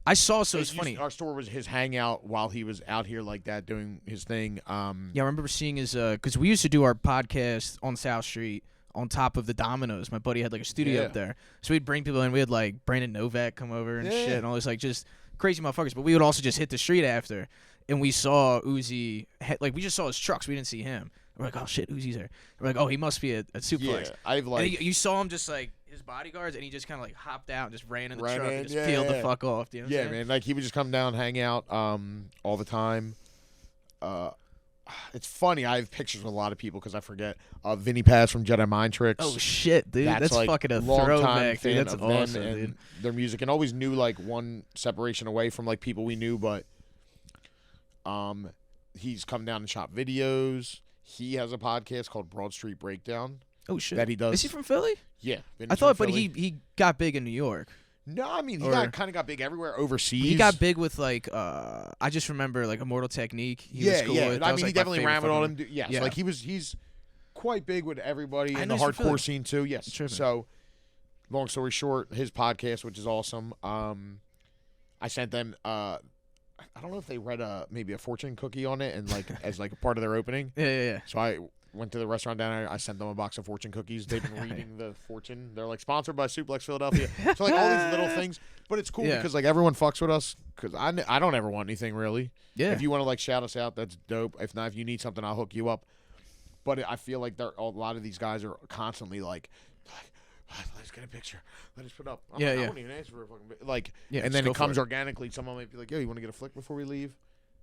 I saw, so it's funny. Our store was his hangout while he was out here like that doing his thing. Yeah, I remember seeing his because we used to do our podcast on South Street on top of the Domino's. My buddy had like a studio Yeah. up there, so we'd bring people in. We had like Brandon Novak come over and Yeah. shit, and all this like just crazy motherfuckers. But we would also just hit the street after, and we saw Uzi. Like we just saw his trucks. We didn't see him. We're like, oh shit, Uzi's there. We're like, oh, he must be a suplex. Yeah, I've like And you saw him just like his bodyguards, and he just kind of like hopped out and just ran in the Ran truck in, and just yeah, peeled the yeah. fuck off. You know what I'm Yeah, saying? man. Like he would just come down, hang out, all the time. It's funny. I have pictures with a lot of people because I forget. Vinny Paz from Jedi Mind Tricks. Oh shit, dude, that's like fucking a long time throwback, fan dude. That's of awesome, them and dude. their music, and always knew like one separation away from like people we knew, but he's come down and shot videos. He has a podcast called Broad Street Breakdown Oh shit, that he does. Is he from Philly? Yeah, I thought, but he got big in New York. No, I mean he Or- kind of got big everywhere overseas. He got big with like I just remember like Immortal Technique. He was cool with. That I was, mean, like, he my definitely favorite rammed on fucking- him. Yes, Yeah. like he's quite big with everybody I in know the he's from hardcore Philly. scene too. Yes. Tripping. So, long story short, his podcast, which is awesome. I sent them. I don't know if they read maybe a fortune cookie on it and like as like a part of their opening. Yeah. So I went to the restaurant down there. I sent them a box of fortune cookies. They've been reading the fortune. They're like sponsored by Suplex Philadelphia. So like all these little things, but it's cool Yeah. because like everyone fucks with us. Because I don't ever want anything really. Yeah. If you want to like shout us out, that's dope. If not, if you need something, I'll hook you up. But I feel like a lot of these guys are constantly like, let's get a picture. Let us put up. I'm Yeah, like, yeah. I wouldn't even ask for a fucking like. Yeah, and just then go it for comes it. organically. Someone might be like, yo, you want to get a flick before we leave?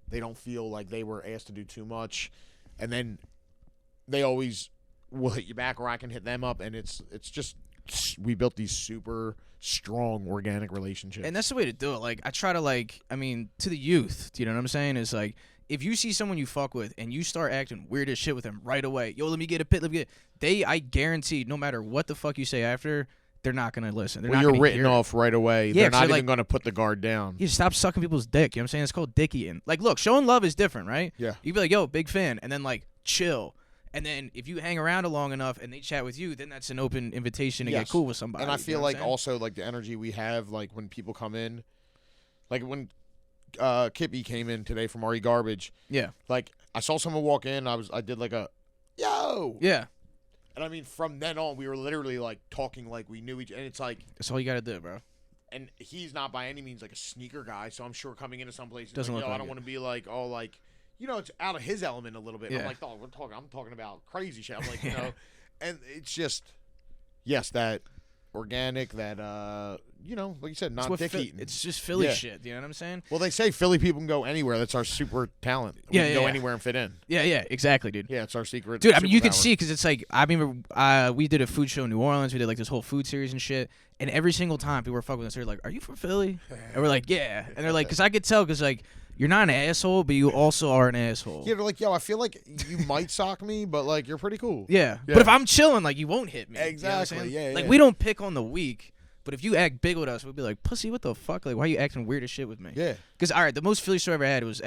They don't feel like they were asked to do too much, and then they always will hit you back, or I can hit them up, and it's just we built these super strong organic relationships. And that's the way to do it. Like I try to to the youth. Do you know what I'm saying? Is like if you see someone you fuck with and you start acting weird as shit with them right away, yo, let me get a pit. I guarantee, no matter what the fuck you say after, they're not gonna listen. They're when not you're gonna written hear it. off right away, Yeah, they're 'cause not they're even like- going to put the guard down. You stop sucking people's dick. You know what I'm saying? It's called dick eating. Like, look, showing love is different, right? Yeah. You be like, yo, big fan, and then like chill. And then if you hang around long enough and they chat with you, then that's an open invitation to Yes. get cool with somebody. And I you feel know what like I'm saying? also like the energy we have, like when people come in, like when Kippy came in today from RE Garbage, Yeah. like I saw someone walk in, I did like a yo. Yeah. And I mean from then on we were literally like talking like we knew each, and it's like, That's all you gotta do, bro. and he's not by any means like a sneaker guy, so I'm sure coming into some places Doesn't like, look yo, I like don't it. want to be like all like, you know, it's out of his element a little bit. Yeah. I'm like, dog, I'm talking about crazy shit. I'm like, you know, and it's just yes, that organic, that you know, like you said, It's not what dick Phil- eating. It's just Philly Yeah. shit. You know what I'm saying? Well, they say Philly people can go anywhere. That's our super talent. We Yeah, can yeah, go yeah. anywhere and fit in. Yeah, exactly, dude. Yeah, it's our secret. Dude, I mean, you can superpower. see because it's like I remember we did a food show in New Orleans. We did like this whole food series and shit. And every single time people were fucking with us, they're like, "Are you from Philly?" And we're like, "Yeah." And they're like, "Cause I could tell, cause like you're not an asshole, but you also are an asshole." Yeah, they're like, yo, I feel like you might sock me, but like you're pretty cool. Yeah. Yeah. But if I'm chilling, like you won't hit me. You know what I'm Exactly, saying? yeah, Like yeah. we don't pick on the weak. But if you act big with us, we'll be like, pussy, what the fuck? Like, why are you acting weird as shit with me? Yeah. Because, all right, the most Philly story I ever had was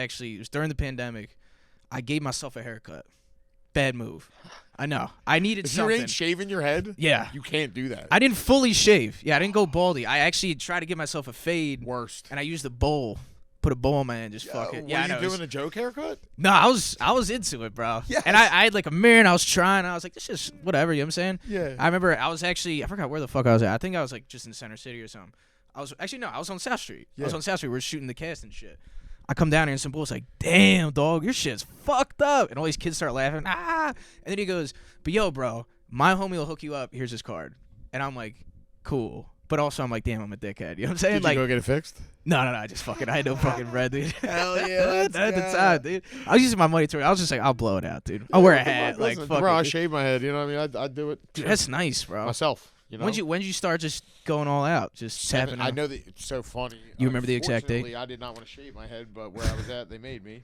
during the pandemic. I gave myself a haircut. Bad move. I know. I needed If something. you ain't shaving your head, Yeah. you can't do that. I didn't fully shave. Yeah, I didn't go baldy. I actually tried to give myself a fade, Worst. and I used a bowl. Put a bowl on my hand, just fuck it. Yeah, I Were know. you doing a joke haircut? No, I was into it, bro. Yes. And I had like a mirror, and I was trying. I was like, this is whatever. You know what I'm saying? Yeah. I remember I forgot where the fuck I was at. I think I was like just in Center City or something. I was on South Street. I was Yeah. on South Street. We were shooting the cast and shit. I come down here and some bull's like, damn, dog, your shit's fucked up. And all these kids start laughing. Ah. And then he goes, but yo, bro, my homie will hook you up. Here's his card. And I'm like, cool. But also I'm like, damn, I'm a dickhead. You know what I'm saying? Did Like, you go get it fixed? no, I just fucking, I had no fucking bread, dude. Hell yeah, let's Not at the go. time, dude. I was using my money to I was just like, I'll blow it out, dude. I'll wear a hat. Like, Listen, fuck bro, I it. shave my head. You know what I mean? I do it Dude, that's nice, bro. myself. You know. When'd you start just going all out? Just tapping I out? know that it's so funny. You remember the exact date? Unfortunately, I did not want to shave my head, but where I was at, they made me.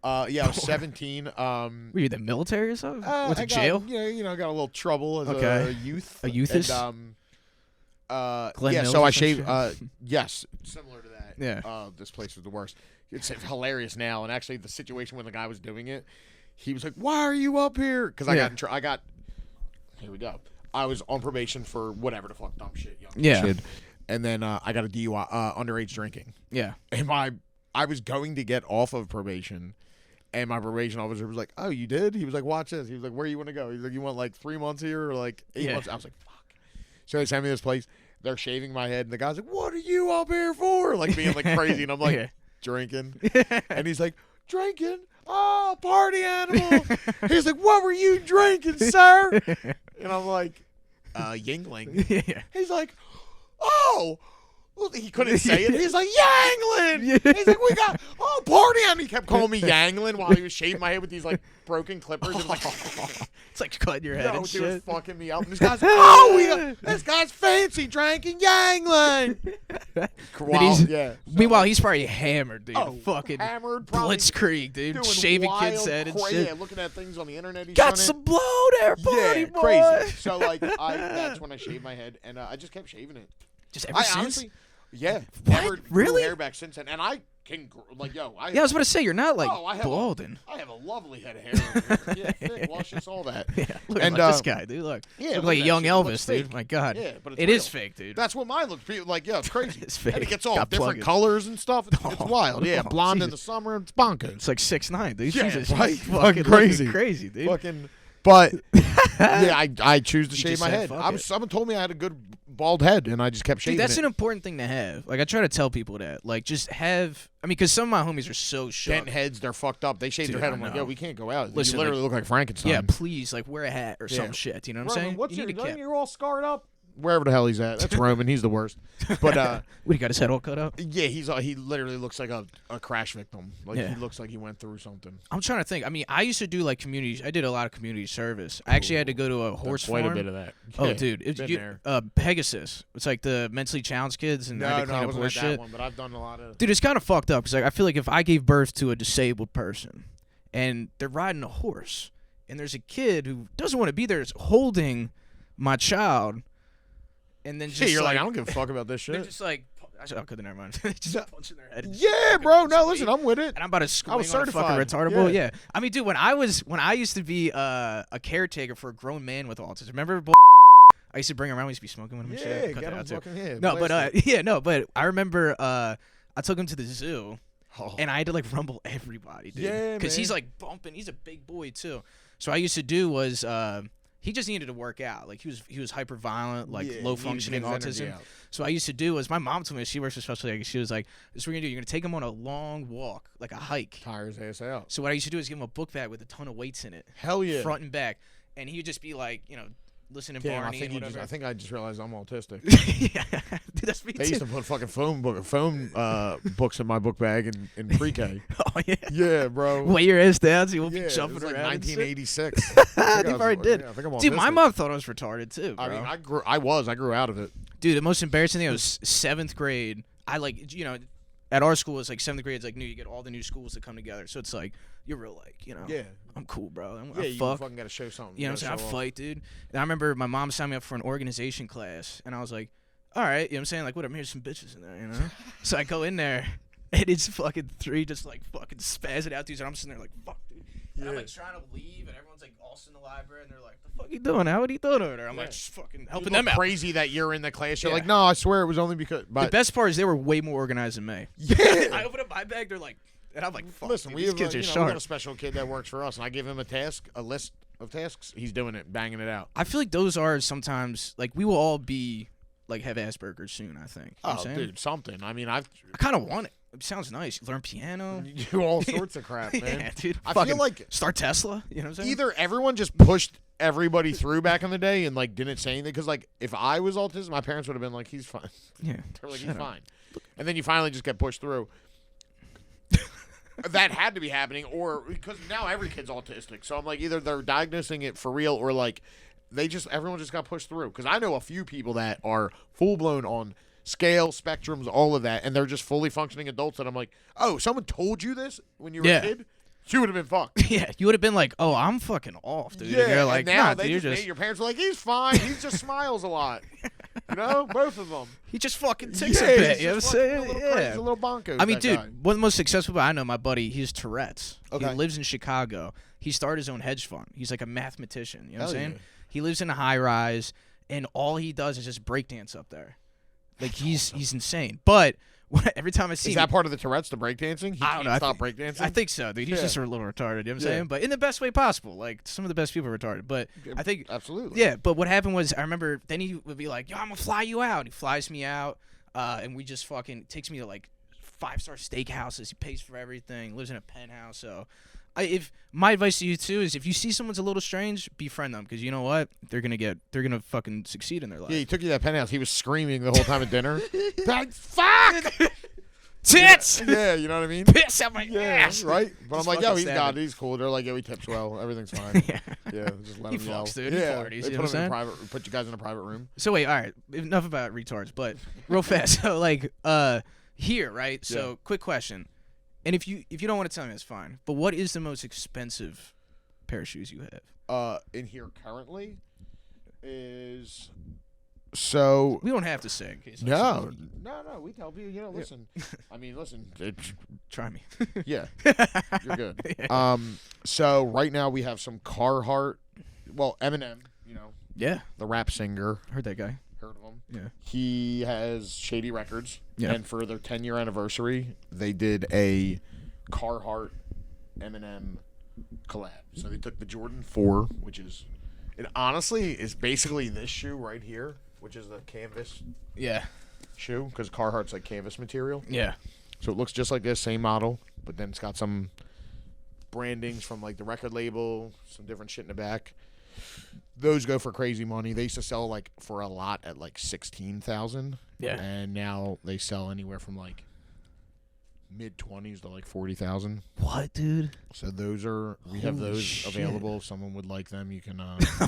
Yeah, I was 17. Were you in the military or something? Went to I jail? got, you know, got a little trouble as Okay. a youth. A youthist? And, Glenn yeah, Mills so or I some shaved. shit? Yes, similar to that. Yeah. This place was the worst. It's hilarious now, and actually, the situation when the guy was doing it, he was like, "Why are you up here?" Because Yeah. I got. Here we go. I was on probation for whatever the fuck dumb shit, young Yeah. shit, and then I got a DUI, underage drinking. Yeah. And I was going to get off of probation, and my probation officer was like, "Oh, you did?" He was like, "Watch this." He was like, "Where you want to go?" He's like, "You want like 3 months here or like 8 Yeah. months?" I was like, "Fuck." So they sent me this place. They're shaving my head, and the guy's like, "What are you up here for?" Like being like crazy, and I'm like Yeah. drinking, and he's like, "Drinking? Oh, party animal." He's like, "What were you drinking, sir?" And I'm like, Yingling. Yeah. He's like, oh. Well, he couldn't say it. He's like, Yanglin! He's like, we got, party on. He kept calling me Yanglin while he was shaving my head with these, like, broken clippers. It was like, It's like cutting your head no, and dude, it was shit. fucking me up. And this guy's this guy's fancy drinking Yanglin. Meanwhile, he's probably hammered, dude. Oh, fucking hammered, probably Blitzkrieg, dude. doing Shaving wild, kids' head and crazy, shit. looking at things on the internet. He's Got trying some blow there, buddy, boy. crazy. So, like, that's when I shaved my head, and I just kept shaving it. Just ever since? Honestly, yeah. What? Never grew Really? hair back since then. And I can, I Yeah, I was about to say, you're not, like, I have balding. I have a lovely head of hair over here. Yeah, thick, luscious, all that. Yeah, look And, like this guy, dude. Look, yeah, look look like a at young that shit. It looks Elvis, dude. fake. My God. Yeah, but it's It is real. fake, dude. That's what mine looks like. Yeah, it's crazy. It's fake. And it gets all Got different plugged. colors and stuff. It's wild. Yeah, Oh, blonde in Jesus. the summer. It's bonkers. It's like 6'9", dude. Yeah, Jesus, right. he's Fucking crazy, crazy. dude. Fucking. But yeah, I choose to You shave just my said head. fuck it. Someone told me I had a good bald head, and I just kept shaving Dude, that's it. an important thing to have. Like, I try to tell people that. Like, just have. I mean, because some of my homies are so shook. Bent heads, they're fucked up. They shave Dude, their head. I I'm like, know. yo, we can't go out. Listen, you literally look like Frankenstein. Yeah, please, like, wear a hat or Yeah. some shit. You know what I'm Roman, saying? what's You your need to name? cap. You're all scarred up. Wherever the hell he's at. That's Roman. He's the worst. But What, he got his head all cut up? yeah, he literally looks like a crash victim. Like Yeah. he looks like he went through something. I'm trying to think. I mean, I used to do, like, community. I did a lot of community service. I actually had to go to a horse Quite farm. a bit of that. Oh, Yeah, dude. been there. Pegasus. It's like the mentally challenged kids, and I had to clean I up wasn't horse at that shit. one, but I've done a lot of. Dude, it's kind of fucked up because, like, I feel like if I gave birth to a disabled person and they're riding a horse and there's a kid who doesn't want to be there, is holding my child, and then just Yeah, you're like, I don't give a fuck about this they're shit. just like, okay, never mind. just punching their head. And Yeah, fucking bro. No, punching listen, me. I'm with it. And I'm about to swing was on a fucking certified. retardable. Yeah. Yeah. I mean, dude, when I used to be a caretaker for a grown man with autism. Remember? I used to bring him around. We used to be smoking with him and Yeah, shit. Cut get that him out, too. fucking yeah. No, but blast but I remember I took him to the zoo. it. And I had to, like, rumble everybody, dude. Yeah, Because he's, man. like, bumping. He's a big boy, too. So I used to do was he just needed to work out. Like, he was hyper violent, like, Yeah, low he needed to functioning get his energy autism. out. So I used to do was my mom told me, she works for special ed. She was like, this is what you're going to do. You're going to take him on a long walk, like a hike. Tire his ass out. So what I used to do is give him a book bag with a ton of weights in it. Hell yeah. Front and back. And he would just be like, listening to Damn, Barney and whatever. I think I just realized I'm autistic. Yeah. Dude, that's me, They used too. to put fucking phone books in my book bag in pre-K. Oh, yeah. Yeah, bro. Weigh your ass down so you won't Yeah, be it jumping was like around. and shit. 1986. They I probably was- did. yeah, I think I'm Dude, my autistic. mom thought I was retarded, too, bro. I mean, I grew out of it. Dude, the most embarrassing thing was 7th grade. I at our school it's like 7th grade. It's like you get all the new schools that come together. So it's like you're real like Yeah. I'm cool, bro. Yeah, I you fuck. fucking got to show something. You know what I'm saying? I fight, dude. And I remember my mom signed me up for an organization class, and I was like, all right, you know what I'm saying? Like, whatever, here's some bitches in there, you know? So I go in there, and it's fucking 3 just like fucking spazzing out dudes, and I'm sitting there like, fuck, dude. And I'm like trying to leave, and everyone's like all in the library, and they're like, the fuck you doing? How are you doing over there? I'm like, just fucking helping them out. Crazy that you're in the class. You're Yeah. like, no, I swear it was only because. The But best part is they were way more organized than me. yeah. I open up my bag, they're like, and I'm like, fuck, Listen, dude, we these have kids are we sharp. got a special kid that works for us, and I give him a list of tasks. He's doing it, banging it out. I feel like those are sometimes, like, we will all be, like, have Asperger's soon, I think. You know what I'm Oh, saying? dude, something. I mean, I kind of want it. It sounds nice. Learn piano. do all sorts of crap, man. Yeah, dude. I Fucking feel like start Tesla. You know what I'm saying? either everyone just pushed everybody through back in the day and like didn't say anything, because like if I was autistic, my parents would have been like, he's fine. Yeah. They're like, Shut he's up. fine. And then you finally just get pushed through. That had to be happening, or because now every kid's autistic. So I'm like, either they're diagnosing it for real, or like everyone just got pushed through. Because I know a few people that are full blown on scale, spectrums, all of that, and they're just fully functioning adults. And I'm like, oh, someone told you this when you were Yeah. a kid? You would have been fucked. Yeah, you would have been like, oh, I'm fucking off, dude. Yeah, and you're like, and now nah, they dude, you're just, just your parents were like, he's fine. He just smiles a lot. You know, both of them. he just fucking ticks Yeah, a bit. he's You know what I'm just fucking saying? a little crazy, Yeah. a little bonko. I mean, that dude, guy. one of the most successful people I know, my buddy, he's Tourette's. Okay. He lives in Chicago. He started his own hedge fund. He's like a mathematician. You know what I'm Hell saying? yeah. He lives in a high rise, and all he does is just breakdance up there. Like he's insane. But every time I see Is him, that part of the Tourette's, the breakdancing? He I don't can't know. I stop think- breakdancing? I think so, dude. He's Yeah. just a little retarded. You know what I'm Yeah. saying? But in the best way possible. Like some of the best people are retarded. But I think Absolutely. yeah, but what happened was I remember then he would be like, yo, I'm gonna fly you out. He flies me out, and we just fucking takes me to like 5-star steakhouses. He pays for everything, lives in a penthouse. So if my advice to you too is if you see someone's a little strange, befriend them because you know what, they're gonna fucking succeed in their life. Yeah, he took you to that penthouse. He was screaming the whole time at dinner. Like, fuck! Tits! Yeah, you know what I mean? Piss out my Yeah, ass. right? But Just I'm like, yo, fucking he's stab got it. it. He's cool. They're like, yo, he tips well. Everything's fine. Yeah, just let He him yell. fucks, dude. He Yeah, parties, they you know put what him in I'm private. Put you guys in a private room. So wait, all right, enough about retards, but real fast. So like, here, right? So Yeah. quick question, and if you don't want to tell me, that's fine. But what is the most expensive pair of shoes you have? In here currently is so. We don't have to say. In case No, we tell people, listen. I mean, listen. Try me. Yeah, you're good. Yeah. So right now we have some Carhartt. Well, Eminem, Yeah, the rap singer. heard that guy. Heard of him? Yeah. He has Shady Records. Yeah. And for their 10-year anniversary, they did a Carhartt Eminem collab. So they took the Jordan 4, which is, it honestly is basically this shoe right here, which is the canvas Yeah. shoe, because Carhartt's like canvas material. Yeah. So it looks just like this, same model, but then it's got some brandings from like the record label, some different shit in the back. Those go for crazy money. They used to sell like for a lot at like 16,000. Yeah. And now they sell anywhere from like mid-20s to like 40,000. What, dude? So we have Holy those shit. available. If someone would like them, you can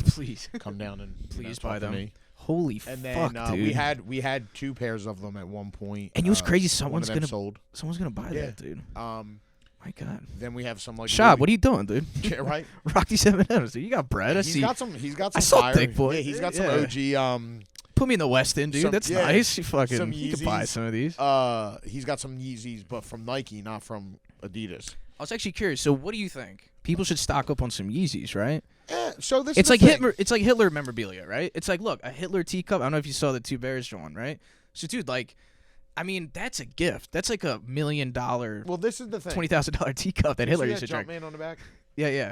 Please. come down and Please talk buy to them. me. Holy And fuck, then dude. we had 2 pairs of them at one point. And it was crazy. One of Someone's them sold. gonna buy Yeah. that, dude. My God. Then we have some like Shop, what are you doing, dude? Yeah, right. Rock these M&Ms, dude. You got bread. I He's see. got some I saw fire. Thick Boy. Yeah, he's got some Yeah. OG Put me in the West End, dude. That's nice. You some fucking you could buy Yeezys. some of these. He's got some Yeezys, but from Nike, not from Adidas. I was actually curious. So, what do you think? People should stock up on some Yeezys, right? So this It's is like the thing. Hitler. It's like Hitler memorabilia, right? It's like, look, a Hitler teacup. I don't know if you saw the Two Bears drawing, right? So, dude, like, I mean, that's a gift. That's like $1 million, Well, this is the thing. $20,000 teacup that Hitler See used to drink. Jumpman on the back? Yeah.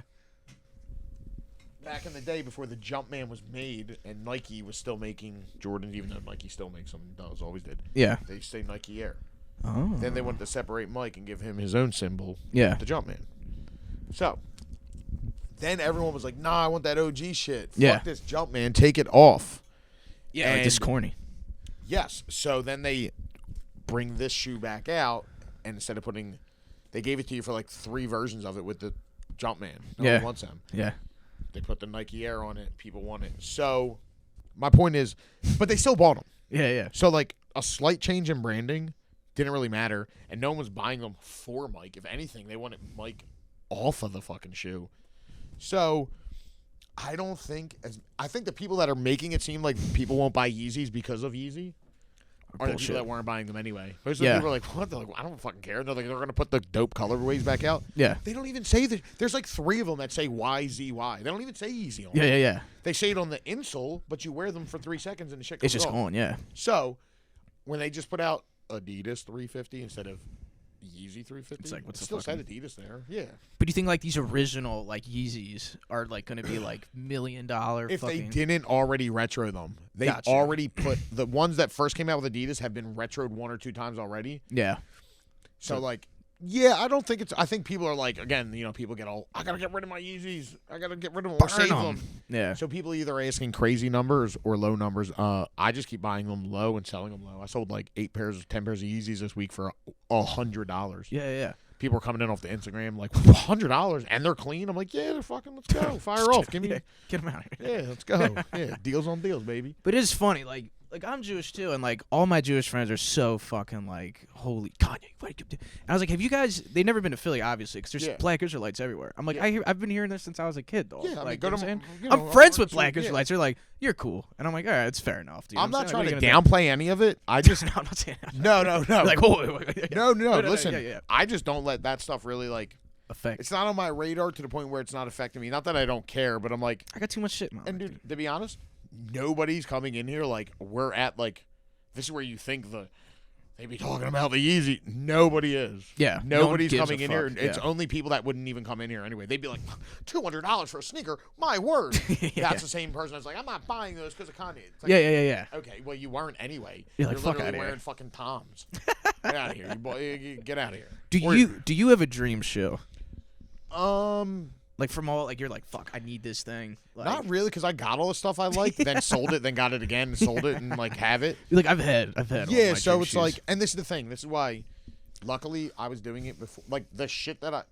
Back in the day, before the Jumpman was made, and Nike was still making Jordans, even though Nike still makes them, does always did. Yeah. They say Nike Air. Oh. Then they wanted to separate Mike and give him his own symbol, Yeah. the Jumpman. So then everyone was like, "Nah, I want that OG shit. Yeah. Fuck this Jumpman. Take it off." Yeah. Like this And- corny. Yes. So then they bring this shoe back out, and instead of they gave it to you for like 3 versions of it with the Jumpman. No Yeah. one wants them. Yeah. They put the Nike Air on it. People want it. So my point is, but they still bought them. Yeah. So like a slight change in branding didn't really matter, and no one was buying them for Mike. If anything, they wanted Mike off of the fucking shoe. So I think the people that are making it seem like people won't buy Yeezys because of Yeezy are the Bullshit. people that weren't buying them anyway. Most of the Yeah. people are like, what? They're like, I don't fucking care. They're like, they're going to put the dope colorways back out. Yeah. They don't even say that. There's like 3 of them that say YZY. They don't even say Yeezy on them. Yeah. They say it on the insole, but you wear them for 3 seconds and the shit It's comes just off. on. Yeah. So when they just put out Adidas 350 instead of Yeezy 350, It's like, what's it the still said fucking- Adidas there. Yeah. But do you think like these original like Yeezys are like going to be like $1 million? If they fucking... didn't already retro them, they Gotcha. already put the ones that first came out with Adidas have been retroed 1 or 2 times already. Yeah. So like, yeah, I don't think it's. I think people are like, again, people get all, I gotta get rid of my Yeezys. I gotta get rid of them or Burn save 'em. them. Yeah. So people either asking crazy numbers or low numbers. I just keep buying them low and selling them low. I sold like 10 pairs of Yeezys this week for $100. Yeah. People are coming in off the Instagram like $100 and they're clean. I'm like, yeah, they're fucking. Let's go, fire off. Give me, Yeah, get them out of here. yeah, let's go. Yeah, deals on deals, baby. But it is funny, like I'm Jewish too, and like all my Jewish friends are so fucking like, holy Kanye. And I was like, have you guys? They've never been to Philly, obviously, because there's Yeah. black Israelites everywhere. I'm like, Yeah. I've been hearing this since I was a kid, though. Yeah, I mean, like, go you know to- what I'm saying? you know, I'm friends I'll with shoot- black yeah. Israelites. They're like, you're cool, and I'm like, all right, it's fair enough, dude. I'm not saying? trying What to are you gonna downplay any of it. I just do? No, I'm not saying that. no. Like, whoa. No. No, Listen, yeah. I just don't let that stuff really like. Effect. It's not on my radar to the point where it's not affecting me. Not that I don't care, but I'm like, I got too much shit, man. and dude, to be honest, nobody's coming in here like we're at like. This is where you think they be talking about the Yeezy. Nobody is. Yeah, no one Nobody's gives coming a in here. fuck. It's Yeah. only people that wouldn't even come in here anyway. They'd be like, $200 for a sneaker. My word. Yeah. That's the same person that's like, I'm not buying those because of Kanye. It's like, Yeah. Okay, well, you weren't anyway. You're like, You're fuck literally outta here. wearing fucking Toms. Get out of here. You get out of here. Do Or- you have a dream shoe? Like from all like you're like fuck, I need this thing. Like, Not really, because I got all the stuff I liked, then sold it, then got it again, and sold it, and like have it. like I've had. Yeah, all my so dream it's shoes. like, and this is the thing. This is why, luckily, I was doing it before. Like the shit that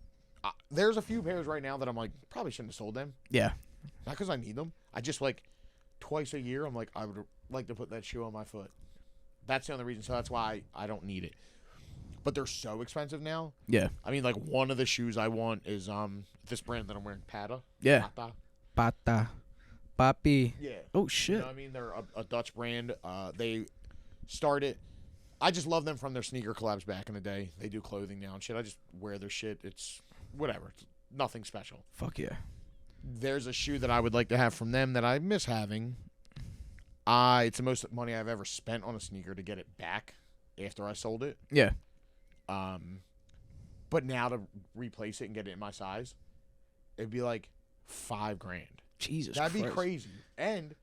there's a few pairs right now that I'm like probably shouldn't have sold them. yeah, Not because I need them. I just like twice a year. I'm like I would like to put that shoe on my foot. That's the only reason. So that's why I don't need it. But they're so expensive now. yeah, I mean, like one of the shoes I want is this brand that I'm wearing, Pata. yeah. Pata. Pata, papi. Yeah. Oh You shit. know what I mean? They're a Dutch brand. They started. I just love them from their sneaker collabs back in the day. They do clothing now and shit. I just wear their shit. It's whatever. It's nothing special. Fuck yeah. There's a shoe that I would like to have from them that I miss having. It's the most money I've ever spent on a sneaker to get it back after I sold it. Yeah. But now to replace it and get it in my size, it'd be like $5,000. Jesus That'd be Christ. crazy. And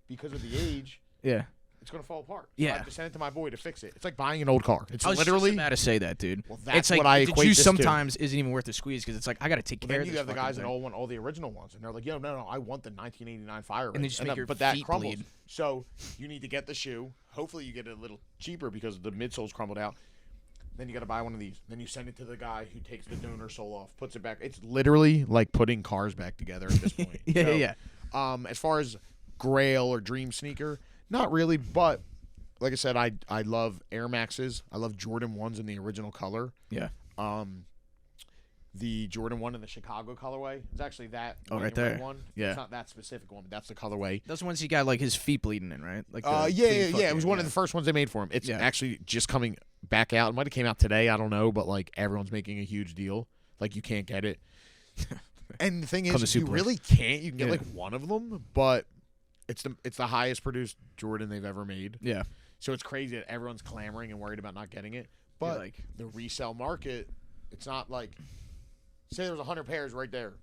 because of the age, Yeah. it's gonna fall apart. So Yeah. I have to send it to my boy to fix it. It's like buying an old car. It's I was literally. just about to say that, dude. Well, that's it's like what I the equate juice this to. sometimes isn't even worth the squeeze because it's like I got to take But care then of you this have the fucking guys that thing. all want all the original ones, and they're like, "Yo, no, I want the 1989 Fire." And they just make your but that feet crumbles. bleed. So you need to get the shoe. Hopefully, you get it a little cheaper because the midsole's crumbled out. Then you got to buy one of these. Then you send it to the guy who takes the donor sole off, puts it back. It's literally like putting cars back together at this point. Yeah, So, yeah. As far as Grail or Dream sneaker, not really, but like I said, I love Air Maxes. I love Jordan 1s in the original color. Yeah. The Jordan 1 in the Chicago colorway. It's actually that Oh, white right and red there. one. Yeah. It's not that specific one, but that's the colorway. Those ones he got like his feet bleeding in, right? Like Yeah. It was one of the first ones they made for him. It's Yeah. actually just coming back out. It might have came out today. I don't know, but like everyone's making a huge deal. Like you can't get it. And the thing Come is, to you Suplex. really can't. You can get Yeah. like one of them, but it's the highest produced Jordan they've ever made. Yeah. So it's crazy that everyone's clamoring and worried about not getting it. But like the resale market, it's not like, say there was 100 pairs right there.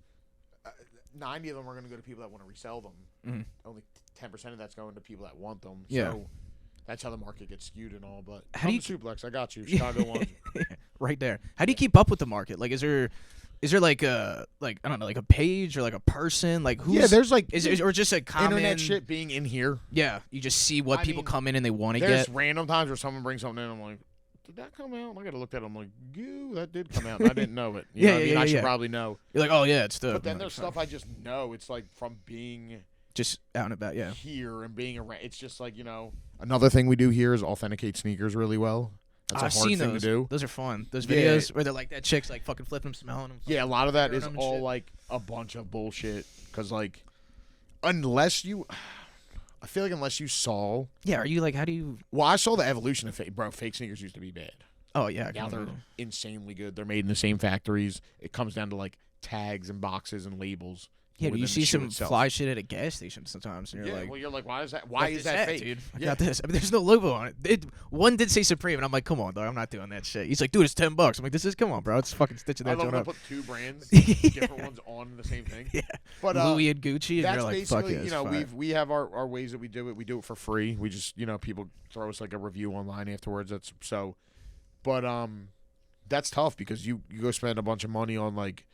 90 of them are going to go to people that want to resell them. Mhm. Only 10% of that's going to people that want them. Yeah. So that's how the market gets skewed and all. But How do you- Suplex, I got you. Chicago one. right there. How do you keep up with the market? Like, is there like a I don't know, like a page or like a person? Like who's Yeah, there's like is or just a common internet shit being in here. Yeah, you just see what I people mean, come in and they want to There's get. random times where someone brings something in. I'm like, did that come out? I got to look at it. I'm like, ew, that did come out. And I didn't know it. You know what I mean? I should probably know. You're like, oh yeah, it's the. But then there's stuff I just know. It's like from being just out and about. Yeah. here and being around. It's just like, Another thing we do here is authenticate sneakers really well. That's I've a hard seen thing those. to do. Those are fun. Those Yeah. videos where they're like that chick's like fucking flipping them, smelling them. Yeah, a lot of that is Around 'em and all shit. like a bunch of bullshit. Because, like, unless you. I feel like unless you saw. Yeah. Are you like? How do you? Well, I saw the evolution of fake. Bro, fake sneakers used to be bad. Oh yeah. I Now can they're imagine. insanely good. They're made in the same factories. It comes down to, like, tags and boxes and labels. Yeah. more Do you than see the shoe some itself. fly shit at a gas station sometimes? And you're Yeah, like. well, you're like, why is that? Like Why is this that hat, fake? dude? I Yeah. got this. I mean, there's no logo on it. One did say Supreme, and I'm like, come on, dog. I'm not doing that shit. He's like, dude, it's $10. I'm like, come on, bro. It's fucking stitching I that love joint when up. they put two brands, different ones on the same thing. Yeah. But Louis and Gucci, and that's you're like, fuck basically, yeah, it's fire. we have our ways that we do it. We do it for free. We just, people throw us like a review online afterwards. That's so, but that's tough because you go spend a bunch of money on like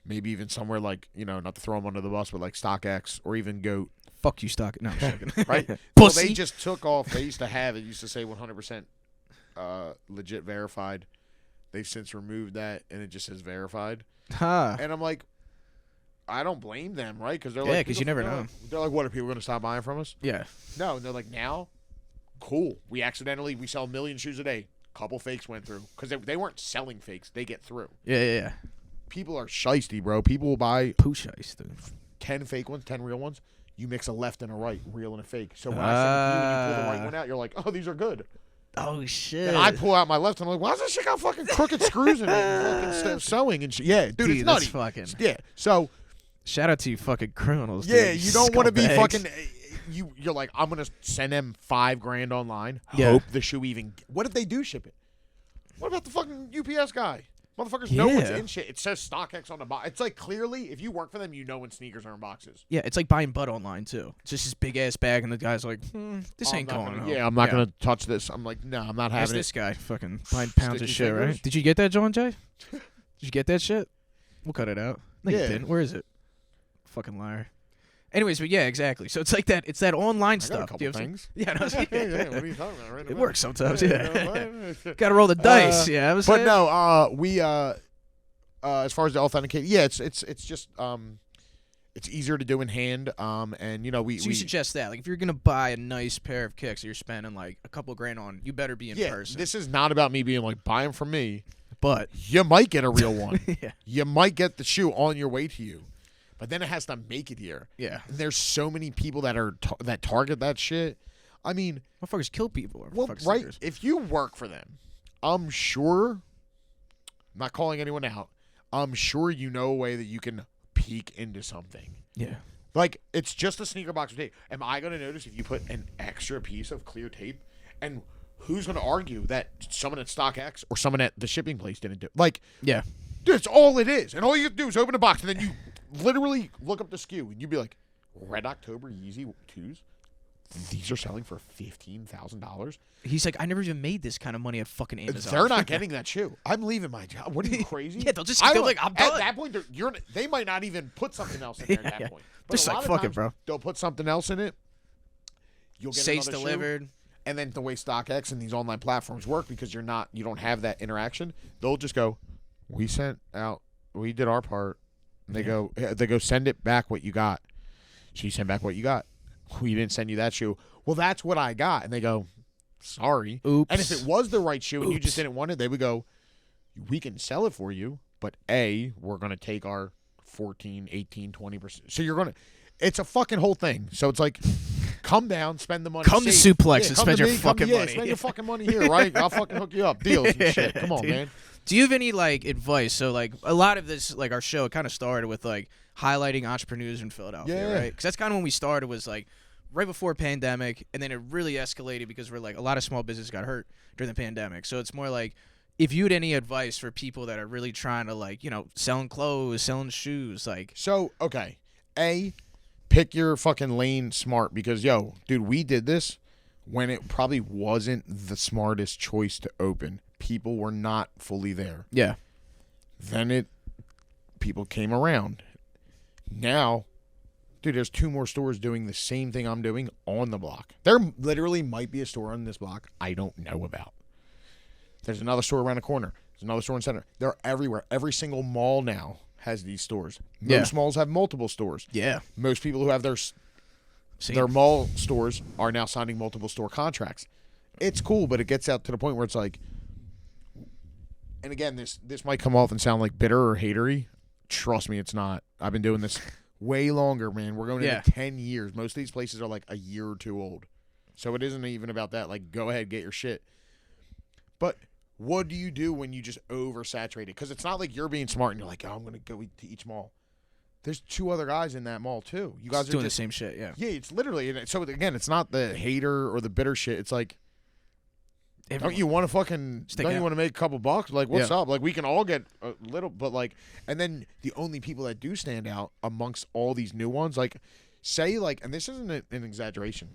maybe even somewhere like not to throw them under the bus, but like StockX or even Goat, Fuck you, stock. No, I'm joking. right? Well, Pussy. they just took off. They used to have it. Used to say 100% legit verified. They've since removed that, and it just says verified. Huh. And I'm like, I don't blame them, right? Because they're Yeah, like, 'cause you never know. They're like, what are people going to stop buying from us? Yeah. No, and they're like, now, cool. We sell 1 million shoes a day. Couple fakes went through because they weren't selling fakes. They get through. Yeah. People are shisty, bro. People will buy Pooch ice, dude. 10 fake ones, 10 real ones. You mix a left and a right, real and a fake. So when I send it to you and you pull the right one out, you're like, oh, these are good. Oh shit. And I pull out my left and I'm like, why does this shit got fucking crooked screws in it and fucking sewing and shit? Yeah, dude, it's that's nutty. fucking. Yeah, so Shout out to you, fucking criminals. yeah, dude, you don't want to be scumbags. fucking. You're like, I'm gonna send them $5,000 online. Yeah. Hope the shoe even. What if they do ship it? What about the fucking UPS guy? Motherfuckers know what's Yeah. in shit. It says StockX on the box. It's like clearly, if you work for them, you know when sneakers are in boxes. Yeah, it's like buying butt online too. It's just this big ass bag, and the guy's like, "This I'm ain't not going gonna- home." Yeah, I'm not gonna touch this. I'm like, no, I'm not Ask having this it. guy fucking buying pounds of Sticky shit, fingers? right? Did you get that, John Jay? Did you get that shit? We'll cut it out. No, you didn't. Where is it? Fucking liar. Anyways, but yeah, exactly. So it's like that. It's that online I got stuff. a couple things. Yeah, no, What are you talking about? Right it now? works sometimes. Yeah, Yeah. got to roll the dice. Yeah, I was But saying. no, we as far as the authenticate, yeah, it's just it's easier to do in hand. And you know we So you suggest that, like, if you're gonna buy a nice pair of kicks that you're spending like a couple grand on, you better be in person. This is not about me being like buy them from me. But You might get a real one. yeah, You might get the shoe on your way to you, but then it has to make it here. yeah, And there's so many people that are that target that shit. I mean, motherfuckers kill people. over well, fucking right? sneakers. If you work for them, I'm sure. I'm not calling anyone out. I'm sure you know a way that you can peek into something. Yeah, Like, it's just a sneaker box of tape. Am I going to notice if you put an extra piece of clear tape? And who's going to argue that someone at StockX or someone at the shipping place didn't do it? Like, yeah. that's all it is. And all you have to do is open a box, and then you literally look up the SKU, and you'd be like, Red October Yeezy 2s? These are selling for $15,000? He's like, I never even made this kind of money at fucking Amazon. They're not getting that shoe. I'm leaving my job. What are you, crazy? Yeah, they'll just I they're don't- like, I'm At done. that point, they might not even put something else in there at Yeah. that point. They're But just a like, lot of fuck it, times, bro. They'll put something else in it. You'll get Safe another shoe, delivered. and then the way StockX and these online platforms work, because you don't have that interaction, they'll just go, we did our part. And they go, send it back what you got. So you send back what you got. We didn't send you that shoe. Well, that's what I got. And they go, sorry. Oops. And if it was the right shoe and you just Oops. didn't want it, they would go, we can sell it for you, but A, we're going to take our 14, 18, 20%. So you're going to, it's a fucking whole thing. So it's like, come down, spend the money. Come to save. Suplex and come spend to your me, come to- fucking money. Yeah, spend your fucking money here, right? I'll fucking hook you up. Deals and shit. Come on, Dude. man. Do you have any like advice? So like a lot of this, like our show, kind of started with like highlighting entrepreneurs in Philadelphia, Yeah. right? Because that's kind of when we started. Was like right before pandemic, and then it really escalated because we're like a lot of small business got hurt during the pandemic. So it's more like if you had any advice for people that are really trying to like selling clothes, selling shoes, like So, okay. A, pick your fucking lane smart because, dude, we did this when it probably wasn't the smartest choice to open. People were not fully there. yeah, Then people came around. Now, dude, there's 2 more stores doing the same thing I'm doing on the block. There literally might be a store on this block I don't know about. There's another store around the corner. There's another store in the center. They're everywhere. Every single mall now has these stores. Most malls have multiple stores. yeah, Most people who have their mall stores are now signing multiple store contracts. It's cool, but it gets out to the point where it's like, and again, this might come off and sound like bitter or hatery. Trust me, it's not. I've been doing this way longer, man. We're going into 10 years. Most of these places are like a year or 2 old. So it isn't even about that. Like, go ahead, get your shit. But what do you do when you just oversaturate it? Because it's not like you're being smart and you're like, I'm going to go to each mall. There's 2 other guys in that mall, too. You guys are doing just, the same shit. Yeah, yeah, it's literally. And so, again, it's not the hater or the bitter shit. It's like, don't you want to fucking, don't you want to make a couple bucks? Like, what's up? Like, we can all get a little, but like, and then the only people that do stand out amongst all these new ones, like, say, like, and this isn't an exaggeration,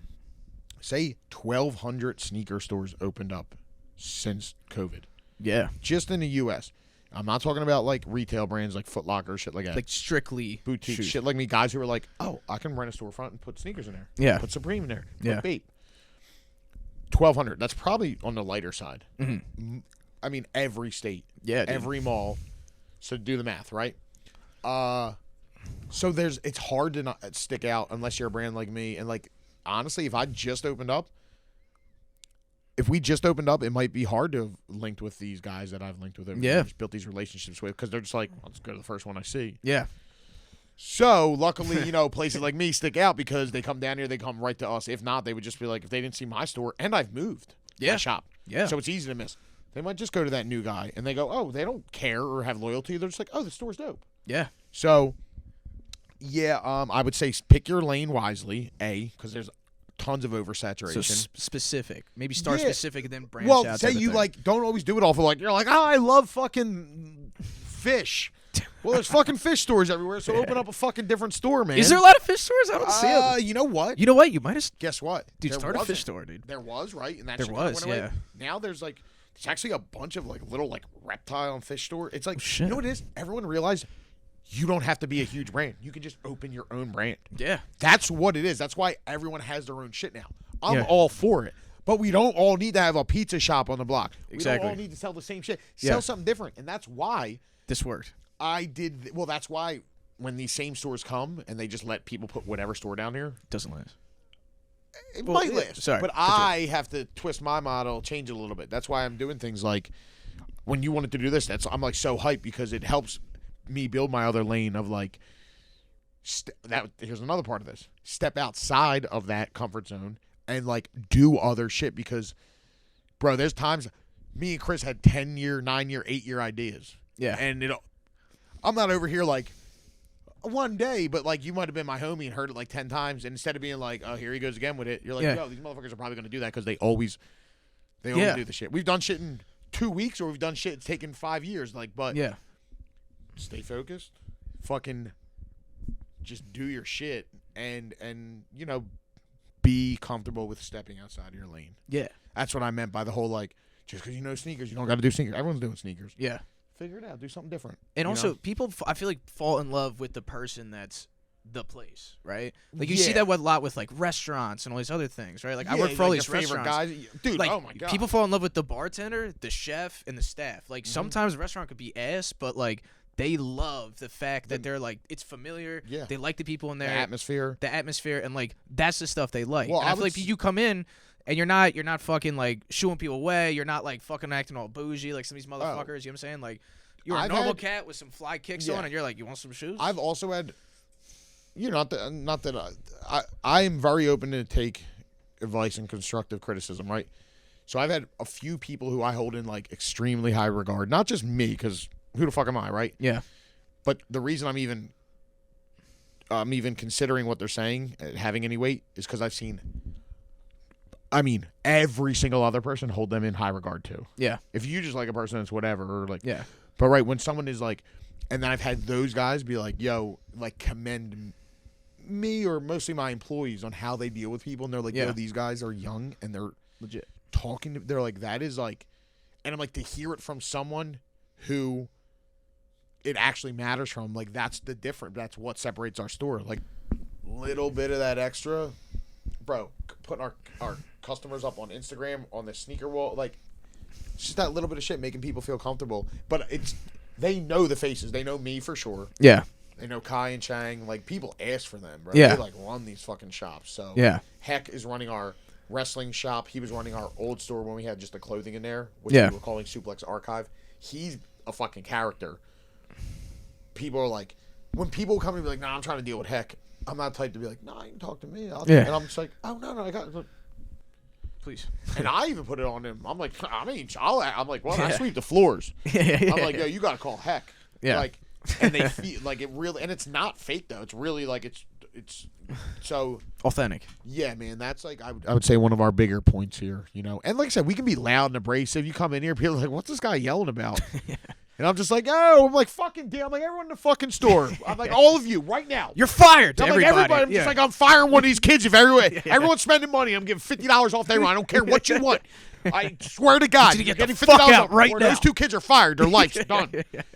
say 1,200 sneaker stores opened up since COVID. yeah, Just in the U.S. I'm not talking about, like, retail brands like Foot Locker, shit like that. like strictly Boutique shoes. shit like me, guys who are like, oh, I can rent a storefront and put sneakers in there. Yeah. Put Supreme in there. Put Yeah. Bait. 1,200. That's probably on the lighter side. Mhm. I mean, every state. Yeah, dude. Every mall. So do the math, right? So it's hard to not stick out unless you're a brand like me. And, like, honestly, if we just opened up, it might be hard to have linked with these guys that I've linked with over the years, built these relationships with, because they're just like, let's go to the first one I see. Yeah, So, luckily, places like me stick out because they come down here, they come right to us. If not, they would just be like, if they didn't see my store, and I've moved my shop. Yeah. So it's easy to miss. They might just go to that new guy, and they go, oh, they don't care or have loyalty. They're just like, oh, the store's dope. yeah, So, yeah, I would say pick your lane wisely, because there's tons of oversaturation. so specific. Maybe start Yeah. specific and then branch Well, out. say type of you thing. like don't always do it all for like you're like, oh, I love fucking fish. Well, there's fucking fish stores everywhere, so open up a fucking different store, man. Is there a lot of fish stores? I don't see them. You know what? You know what? You might have. Guess what? Dude, There start a wasn't. fish store, dude. There was, right? And that There shit kinda was, went away. yeah. Now there's actually a bunch of like little like reptile and fish store. It's like shit. you know what it is? Everyone realized you don't have to be a huge brand. You can just open your own brand. Yeah. That's what it is. That's why everyone has their own shit now. I'm Yeah. all for it. But we don't all need to have a pizza shop on the block. Exactly. We don't all need to sell the same shit. Sell something different. And that's why This worked. that's why when these same stores come and they just let people put whatever store down here, Doesn't last. it Well, might yeah, last. sorry. But I have to twist my model, change it a little bit. That's why I'm doing things like when you wanted to do this, I'm like so hyped because it helps me build my other lane of like here's another part of this. Step outside of that comfort zone and like do other shit because bro, there's times me and Chris had 10-year, 9-year, 8-year ideas. Yeah. And I'm not over here like one day, but like you might have been my homie and heard it like 10 times, and instead of being like, oh, here he goes again with it, you're like, yo, these motherfuckers are probably going to do that because they always do the shit. We've done shit in 2 weeks, or we've done shit it's taken 5 years. Like, but stay focused, fucking just do your shit, and you know, be comfortable with stepping outside of your lane. Yeah. That's what I meant by the whole like, just because you know sneakers, you don't got to do sneakers. Everyone's doing sneakers. Yeah. Figure it out. Do something different. And also, know? people, I feel like, fall in love with the person that's the place, right? Like, you see that a lot with, like, restaurants and all these other things, right? Like, I work for all these restaurants. Guys. Dude, like, oh, my God. People fall in love with the bartender, the chef, and the staff. Like, sometimes a restaurant could be ass, but, like, they love the fact that they're, like, it's familiar. Yeah. They like the people in there. The atmosphere. And, like, that's the stuff they like. Well, and I feel like you come in, and you're not fucking, like, shooing people away. You're not, like, fucking acting all bougie like some of these motherfuckers. You know what I'm saying? Like, you're a normal cat with some fly kicks on, and you're like, you want some shoes? I've also had, you know, not that I am very open to take advice and constructive criticism, right? So I've had a few people who I hold in, like, extremely high regard. Not just me, because who the fuck am I, right? Yeah. But the reason I'm even considering what they're saying, having any weight, is because I've seen, every single other person hold them in high regard too. Yeah. If you just like a person, it's whatever. Or like, yeah. But right, when someone is like, and then I've had those guys be like, yo, like commend me or mostly my employees on how they deal with people. And they're like, yo, these guys are young and they're legit talking. They're like, that is like, and I'm like, to hear it from someone who it actually matters from, like, that's the difference. That's what separates our store. Like, little bit of that extra, bro, putting our customers up on Instagram, on the sneaker wall, like, it's just that little bit of shit making people feel comfortable. But they know the faces. They know me for sure. Yeah. They know Kai and Chang. Like, people ask for them, bro. Yeah. They, like, run these fucking shops. So, Heck is running our wrestling shop. He was running our old store when we had just the clothing in there, which we were calling Suplex Archive. He's a fucking character. People are like, when people come and be like, nah, I'm trying to deal with Heck, I'm not the type to be like, nah, you can talk to me. And I'm just like, oh, no, I got it. Please. And I even put it on him. I'm like, I'm like, well, I sweep the floors. I'm like, yo, you got to call Heck. Yeah. Like, and they feel like it really, and it's not fake though. It's really like, it's so authentic. Yeah, man. That's like, I would say one of our bigger points here, you know? And like I said, we can be loud and abrasive. You come in here, people are like, what's this guy yelling about? And I'm just like, oh, I'm like, fucking damn. I'm like, everyone in the fucking store. I'm like, all of you right now. You're fired. I'm everybody. Like, everybody. I'm just like, I'm firing one of these kids. If everyone's spending money, I'm giving $50 off everyone. I don't care what you want. I swear to God, you you're get getting the fuck $50 out off, right or now. those two kids are fired. Their life's done.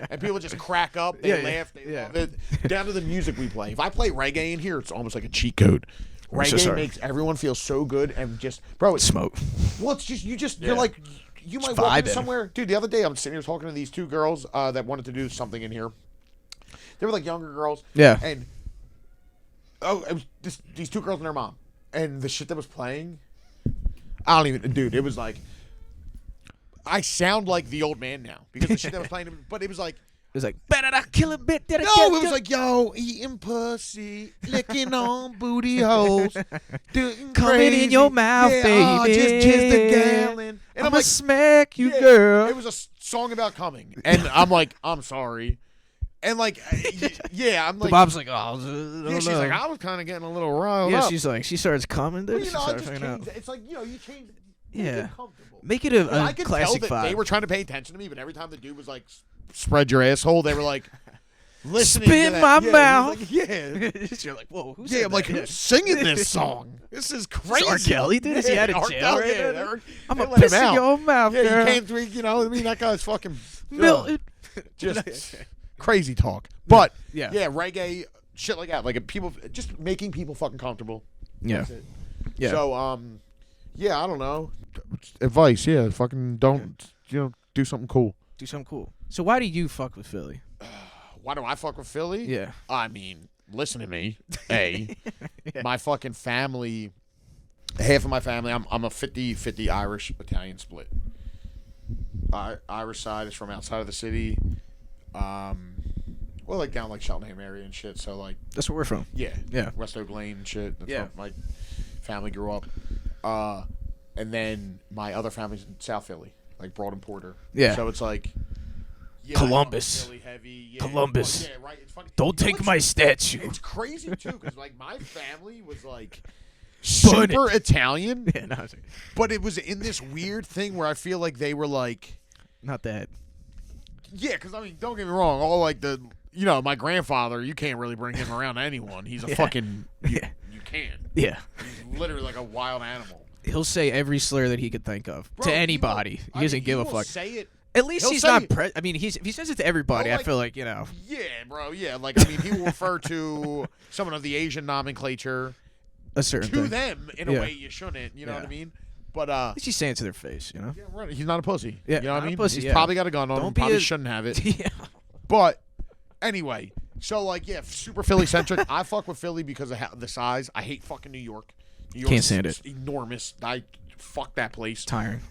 And people just crack up. They laugh. They love it. Down to the music we play. If I play reggae in here, it's almost like a cheat code. Reggae makes everyone feel so good and just, bro, it's smoke. Well, it's just, you're like, you might walk in somewhere. Dude, the other day I'm sitting here talking to these two girls that wanted to do something in here. They were like younger girls. Yeah. And, it was these two girls and their mom. And the shit that was playing, I don't even, dude, it was like, I sound like the old man now. Because the shit that was playing, but it was like, better not kill a bit. No, it was like, yo, eating pussy, licking on booty holes, doing coming in your mouth, baby. Just a gallon. And I'm like, smack you, girl. It was a song about coming, and I'm like, I'm sorry, and like, I'm like, Bob's like, oh, she's like, I was kind of getting a little riled yeah, up. she's like, she starts coming, dude. You know, I just changed it. It's like, you know, you change. Yeah. Comfortable. Make it a I could classic tell that vibe. they were trying to pay attention to me, but every time the dude was like, spread your asshole, they were like, listening Spin to my that. mouth. Yeah. You're like, whoa, who's I'm like, who's singing this song? This is crazy. R. Kelly did this? He had a jail right now? I'm going to piss in your mouth, Yeah, girl. you came through, you know, I mean, that guy's fucking Milton. just, crazy talk. But Yeah. yeah, reggae shit like that, like people just making people fucking comfortable. Yeah. That's it. Yeah. So yeah, I don't know. Advice, yeah, fucking don't do something cool. Do something cool. So why do you fuck with Philly? Why do I fuck with Philly? Yeah. I mean, listen to me. My fucking family, half of my family, I'm a 50-50 Irish Italian split. Irish side is from outside of the city. Well, like down like Cheltenham area and shit. So like That's where we're from. yeah, Yeah. West Oak Lane and shit. That's Yeah. where my family grew up. And then my other family's in South Philly, like Broad and Porter. Yeah. So it's like Columbus. Philly heavy. Yeah, Columbus. Yeah, right. It's funny. Don't You know take what's- my statue. It's crazy too, because like my family was like Burn super Italian, Yeah, no, it's but it was in this weird thing where I feel like they were like, not that. yeah, because I mean, don't get me wrong, all like my grandfather, you can't really bring him around anyone. He's a fucking, you can. Yeah. He's literally like a wild animal. He'll say every slur that he could think of Bro, to anybody. He doesn't give a will fuck. Say it. At least he'll he's say not. it. I mean, if he says it to everybody, Well, I like- feel like Yeah, bro. Yeah, like I mean, he will refer to someone of the Asian nomenclature a certain to thing. them in Yeah. a way you shouldn't. You know what I Yeah. mean? But At least he's saying it to their face, you know. yeah, right. He's not a pussy. Yeah, you know what not I a mean? pussy, He's yeah. probably got a gun on him. Don't be Probably a- shouldn't have it. Yeah. But anyway, so like yeah, super Philly centric. I fuck with Philly because of the size. I hate fucking New York. New York's Can't stand it. Enormous. I fuck that place. Tiring.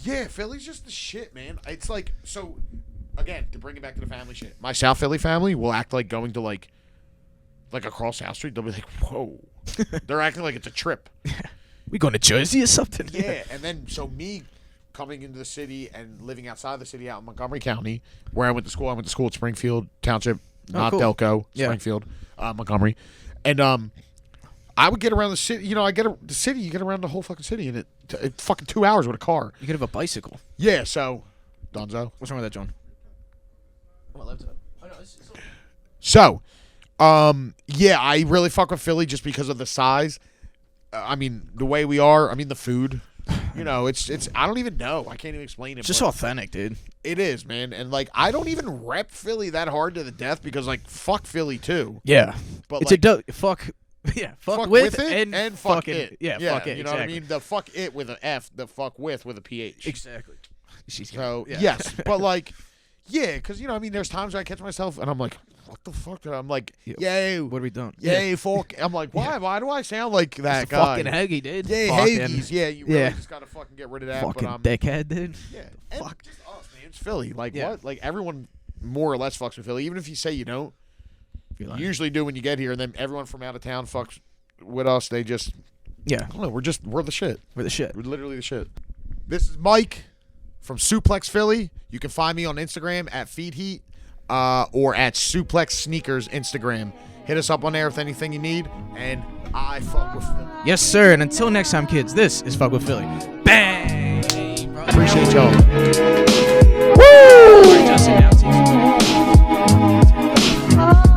Yeah, Philly's just the shit, man. It's like so. Again, to bring it back to the family shit, my South Philly family will act like going to like across South Street. They'll be like, "Whoa," they're acting like it's a trip. We going to Jersey or something? Yeah, and then so me coming into the city and living outside the city out in Montgomery County, where I went to school. I went to school at Springfield Township, not cool. Delco, Yeah. Springfield, Montgomery, and I would get around the city. You know, the city. You get around the whole fucking city in it fucking 2 hours with a car. You could have a bicycle. Yeah, so Donzo. What's wrong with that, John? So, yeah, I really fuck with Philly just because of the size. I mean, the way we are. I mean, the food. You know, it's. I don't even know. I can't even explain it. It's just but authentic, dude. it is, man. And like, I don't even rep Philly that hard to the death because like, fuck Philly too. Yeah. But It's like, fuck. Yeah. Fuck with with it and fuck fucking, it. Yeah. Fuck it. You know exactly. what I mean? The fuck it with an F. The fuck with a PH. Exactly. So yeah. yes, but like, yeah, because I mean, there's times where I catch myself and I'm like, what the fuck? I'm like, yay, What are we doing? yay, fuck. I'm like, why? Why do I sound like that It's guy? fucking Haggy, dude. Yeah, Fucking- Hagies. Yeah, you really yeah. just gotta fucking get rid of that. Fucking but dickhead, dude. yeah, and Fuck. just us, man. It's Philly. Like Yeah. what? Like everyone more or less fucks with Philly. Even if you say you don't, You're you lying. usually do when you get here. And then everyone from out of town fucks with us. They just, Yeah. I don't know. We're the shit. We're the shit. We're literally the shit. This is Mike from Suplex Philly. You can find me on Instagram at Feed Heat or at Suplex Sneakers Instagram. Hit us up on there with anything you need. And I fuck with Philly. Yes, sir. And until next time, kids, this is Fuck with Philly. Bang! Appreciate y'all. Woo! Just announcing.